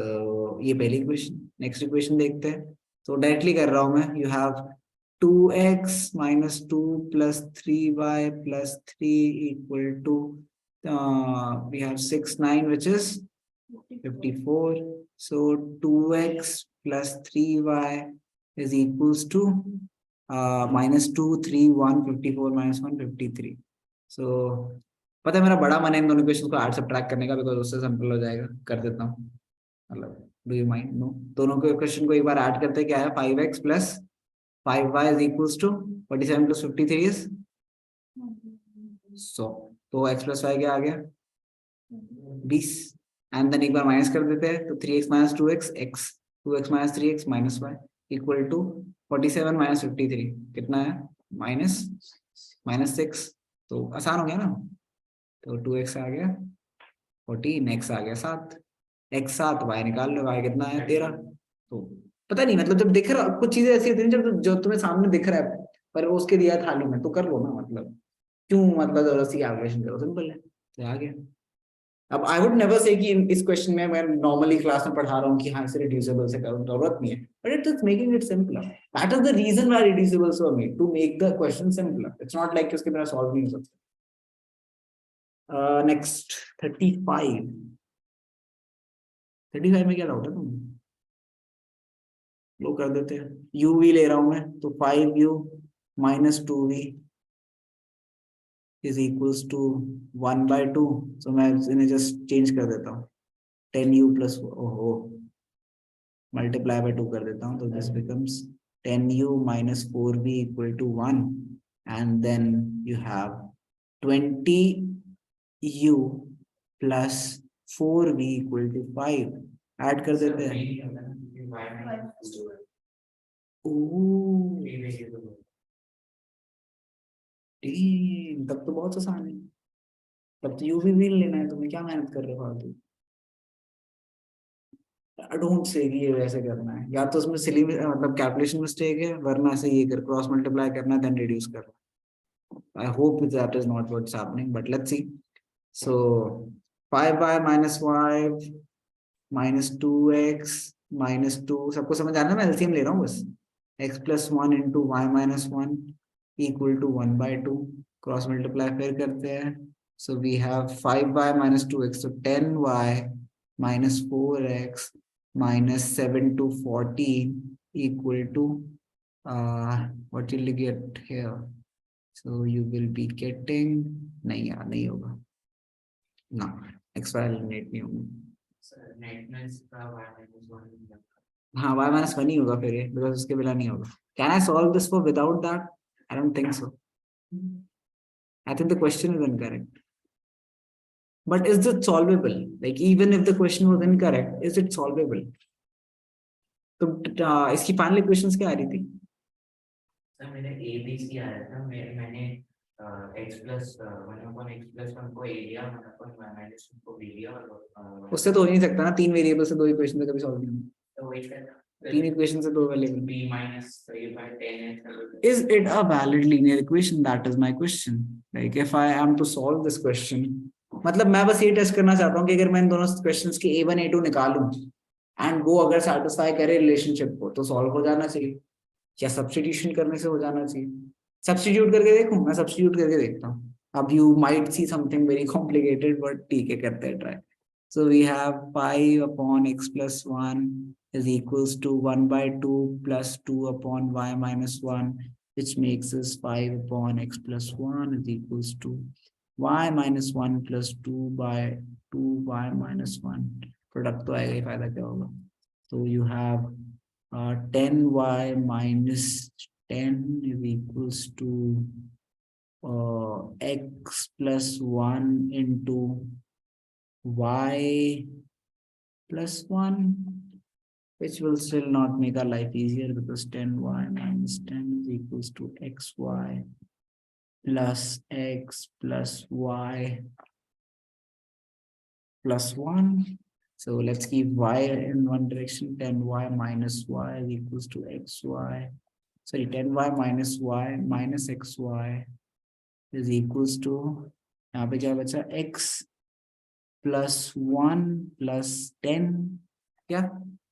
ये पहली equation. Next equation देखते हैं, तो directly कर रहा हूँ मैं. You have 2x minus 2 plus 3y plus 3 equal to we have 6 9 which is 54. So 2x plus 3y is equals to minus 2 3 1 54 minus 1 53. So पता है मेरा बड़ा मन है इन दोनों क्वेश्चन को ऐड सब्ट्रैक्ट करने का, बिकॉज उससे सिंपल हो जाएगा. कर देता हूँ, मतलब डू यू माइंड, नो, दोनों के क्वेश्चन को एक बार ऐड करते हैं. क्या है, 5x plus 5y is equals to 47 plus 53 is 100. तो x plus y क्या आ गया 20. एंड देन एक बार माइनस कर देते हैं, तो 3x minus 2x x 2x minus 3x minus y equal to 47 minus 53 कितना है, minus 6. तो आसान हो गया ना, तो 2x आ गया 14, x आ गया 7, x 7, y निकाल लो, y कितना है 13. तो पता नहीं, मतलब जब दिख रहा, कुछ चीजें ऐसी होती हैं जब जो तुम्हें सामने दिख रहा है पर वो उसके दिया थाली में, तो कर लो ना, मतलब क्यों, मतलब जबरदस्ती कैलकुलेशन करो, सिंपल है, तो आ गया. अब आई वुड नेवर से कि इस क्वेश्चन में मैं नॉर्मली क्लास में पढ़ा रहा हूँ कि हाँ इसे रिड्यूसिबल से करो, जरूरत नहीं है, but it is making it simpler. That is the reason why reducibles were made, to make the question simpler. It's not like कि उसके बिना सॉल्व नहीं हो सकता. नेक्स्ट 35 में क्या डाउट है तुम्हें, लो कर देते हैं. u v ले रहा हूं मैं, तो 5u minus 2v is equals to 1 by 2. so मैं इन्हें जस्ट चेंज कर देता हूँ, 10u plus multiply by 2 कर देता हूँ, तो this becomes 10u minus 4v equal to 1, and then you have 20u plus 4v equal to 5, add कर देते हैं नहीं होता ना क्योंकि y minus 2 ओह 3 वेरिएबल होता तब तो बहुत आसान है तब तो यूवी व्हील लेना है तुम्हें क्या मेहनत कर रहे हो फालतू डोंट से ये वैसे करना है या तो उसमें सिली मतलब कैलकुलेशन मिस्टेक है वरना से ये कर क्रॉस मल्टीप्लाई करना है देन रिड्यूस करना I hope that is not what's happening but let's see so 5y minus 5 minus 2x minus 2 सबको समझ आ रहा है मैं एलसीएम ले रहा हूँ बस x plus 1 into y minus 1 equal to 1 by 2 cross multiply फिर करते हैं so we have 5y minus 2x so 10y minus 4x minus 7 to 14 equal to what will you get here so you will be getting नहीं यार नहीं होगा ना x y eliminate नहीं होंगे है नेटनेस का y minus 1 होता है। हाँ y minus 1 ही होगा फिर ये बिकॉज उसके बिना नहीं होगा can I solve this for without that I don't think so I think the question is incorrect but is it solvable like even if the question was incorrect is it solvable तो इसकी final equations क्या आ रही थी sir मेरे a b c आया था मैंने x plus 1 upon x plus 1 को a लिया 1 upon y minus 1 को b लिया और उससे तो हो ही नहीं सकता ना तीन वेरिएबल से दो इक्वेशन तो कभी सॉल्व नहीं होंगे तो वही करना तीन इक्वेशन से दो variable b minus 3 by 10 is it a valid linear equation that is my question like if I am to solve this question मतलब मैं बस ये टेस्ट करना चाहता हूँ कि अगर मैं इन दोनों क्वेश्चंस के a1 a2 निकालूं एंड वो अगर सेटिस्फाई करे रिलेशनशिप को तो सॉल्व हो जाना चाहिए या सब्स्टिट्यूशन करने से हो जाना चाहिए सब्स्टिट्यूट करके देखूं मैं सब्स्टिट्यूट करके देखता हूँ अब you might see something very complicated but ठीक है करते हैं try so we have 5 upon x plus 1 is equals to 1 by 2 plus 2 upon y minus 1 which makes us 5 upon x plus 1 is equals to y minus 1 plus 2 by 2y minus 1 product तो आएगा ही फायदा क्या होगा तो you have 10y minus 10 is equals to x plus 1 into y plus 1 which will still not make our life easier because 10y minus 10 is equals to xy plus x plus y plus 1 so let's keep y in one direction 10y minus y is equals to xy sorry 10y minus y minus xy is equals to यहाँ पे क्या बचा x plus 1 plus 10 yeah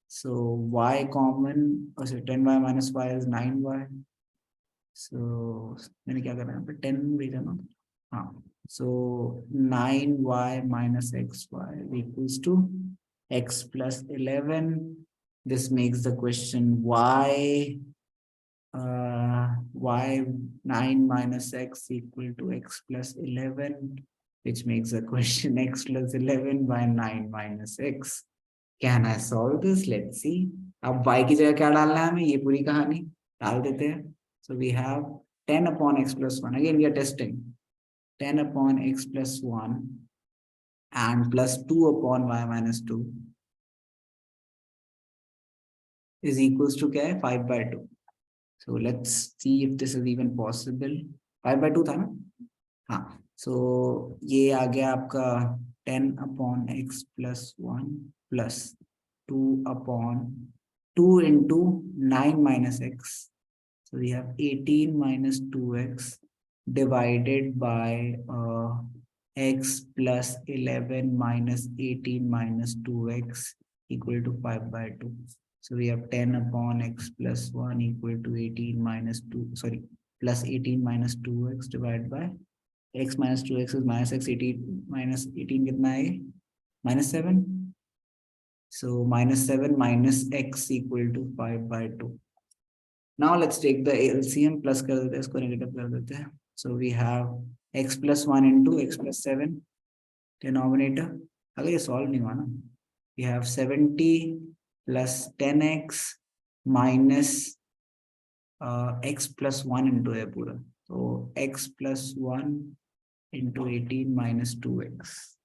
so y common so 10y minus y is 9y so मैंने क्या करना है यहाँ पे 10 भेजा ना हाँ so 9y minus xy is equals to x plus 11 this makes the question y 9 minus x equal to x plus 11 which makes the question x plus 11 by 9 minus x. Can I solve this? Let's see. अब y की जगह क्या डालना है हमें ये पूरी कहानी डाल देते हैं. So we have 10 upon x plus 1. Again we are testing. 10 upon x plus 1 and plus 2 upon y minus 2 is equals to क्या है 5 by 2. So let's see if this is even possible. 5 by 2 था ना? हाँ. So ये आ गया आपका 10 upon x plus 1 plus 2 upon 2 into 9 minus x. So we have 18 minus 2x divided by x plus 11 minus 18 minus 2x equal to 5 by 2. So we have 10 upon x plus 1 equal to 18 minus 2, sorry, plus 18 minus 2x divided by x minus 2x is minus x, 18 minus 18 कितना है? Minus 7. So minus 7 minus x equal to 5 by 2. Now let's take the LCM plus कर देते हैं इसको negative कर देते हैं. So we have x plus 1 into x plus 7 denominator. अगर ये solve नहीं हुआ ना, we have 70 plus 10x minus x plus 1 into है पूरा. So x plus 1 into 18 minus 2x.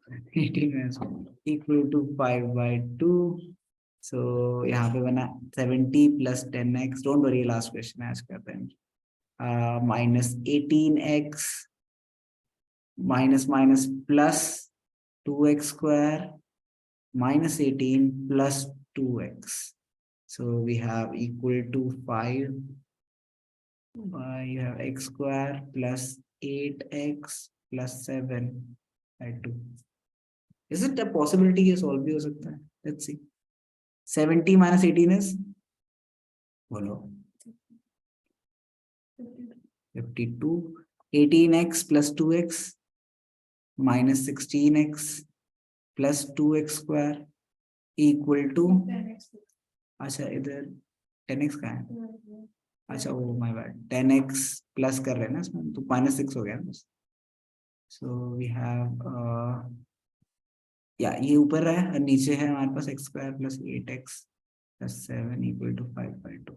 18 minus 1 equal to 5/2. So यहाँ पे बना 70 plus 10x. Don't worry, last question आज करते हैं. Minus 18x minus minus plus 2x square minus 18 plus 2x. So we have equal to 5. You have x square plus 8x plus 7 by 2. Is it a possibility ये solve भी हो सकता है? Let's see. 70 minus 18 is? बोलो. 52. 18x plus 2x minus 16x plus 2x square equal to. अच्छा इधर 10x का है. अच्छा वो माय बैड. 10x प्लस कर रहे हैं ना इसमें तो -6 हो गया ना. सो वी हैव या ये ऊपर रहा है और नीचे है हमारे पास x square plus 8x plus 7 equal to 5/2.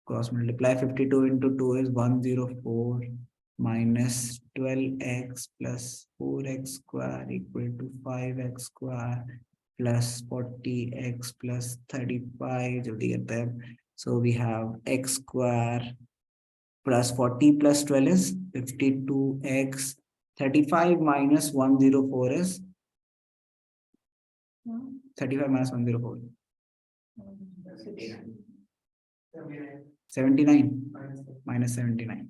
Cross multiply 52 into 2 is 104 minus 12x plus 4x square equal to 5x square plus 40x plus 35. जल्दी करते हैं. So we have x square plus 40 plus 12 is 52x. 35 minus 104 is 35 minus 104. 79 minus 79.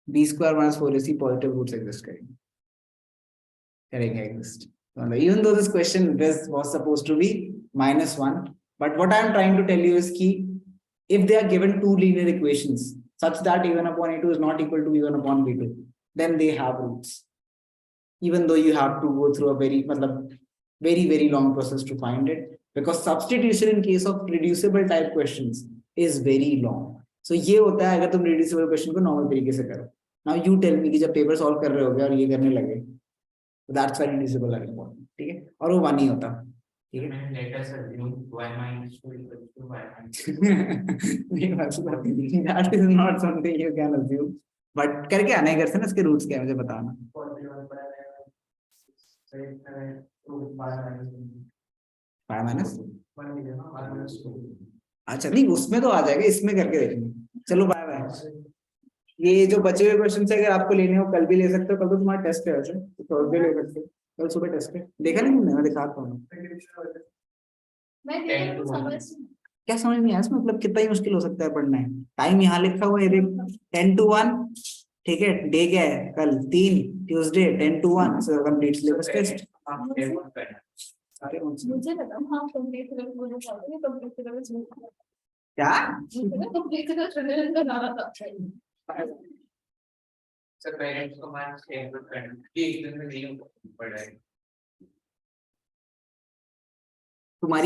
B square minus 4ac positive roots exist करेंगे exist. Even though this question was supposed to be -1, but what I am trying to tell you is key. If they are given two linear equations such that a1 upon a2 is not equal to b1 upon b2, then they have roots. Even though you have to go through a very long process to find it, because substitution in case of reducible type questions is very long. So ये होता है अगर तुम reducible question को normal तरीके से करो. Now you tell me कि जब paper solve कर रहे होगे और ये करने लगे, that's why reducible are important. ठीक है? और वो 1 ही होता. ठीक है? Let us assume y minus 2 equals to y minus 2. That is not something you can assume. But करके आना ही घर से ना इसके रूट्स क्या है मुझे बताना. 5 minus. अच्छा नहीं उसमें तो आ जाएगा, इसमें करके देखेंगे. चलो बाय बाय. ये जो बचे हुए क्वेश्चन अगर आपको लेने हो कल भी ले सकते हो. कल तो तुम्हारा टेस्ट है वैसे तो थर्सडे ले सकते हो. कल सुबह टेस्ट है. देखा नहीं तुमने? मैं दिखाता हूँ. मैं देखा तो समझ क्या समझ नहीं आया इसमें? मतलब कितना ही मुश्किल हो सकता है पढ़ना है. टाइम यहाँ लिखा हुआ है देख 10 to 1. ठीक है. डे क्या है कल 3 Tuesday 10 to 1. So complete syllabus test. मुझे लगा हाँ कंप्लीट कर मुझे पता कंप्लीट कर क्या कंप्लीट कर रहा था. सर पेरेंट्स को मार्क्स शेयर करना ये एक दिन में नहीं पढ़ाई. तुम्हारी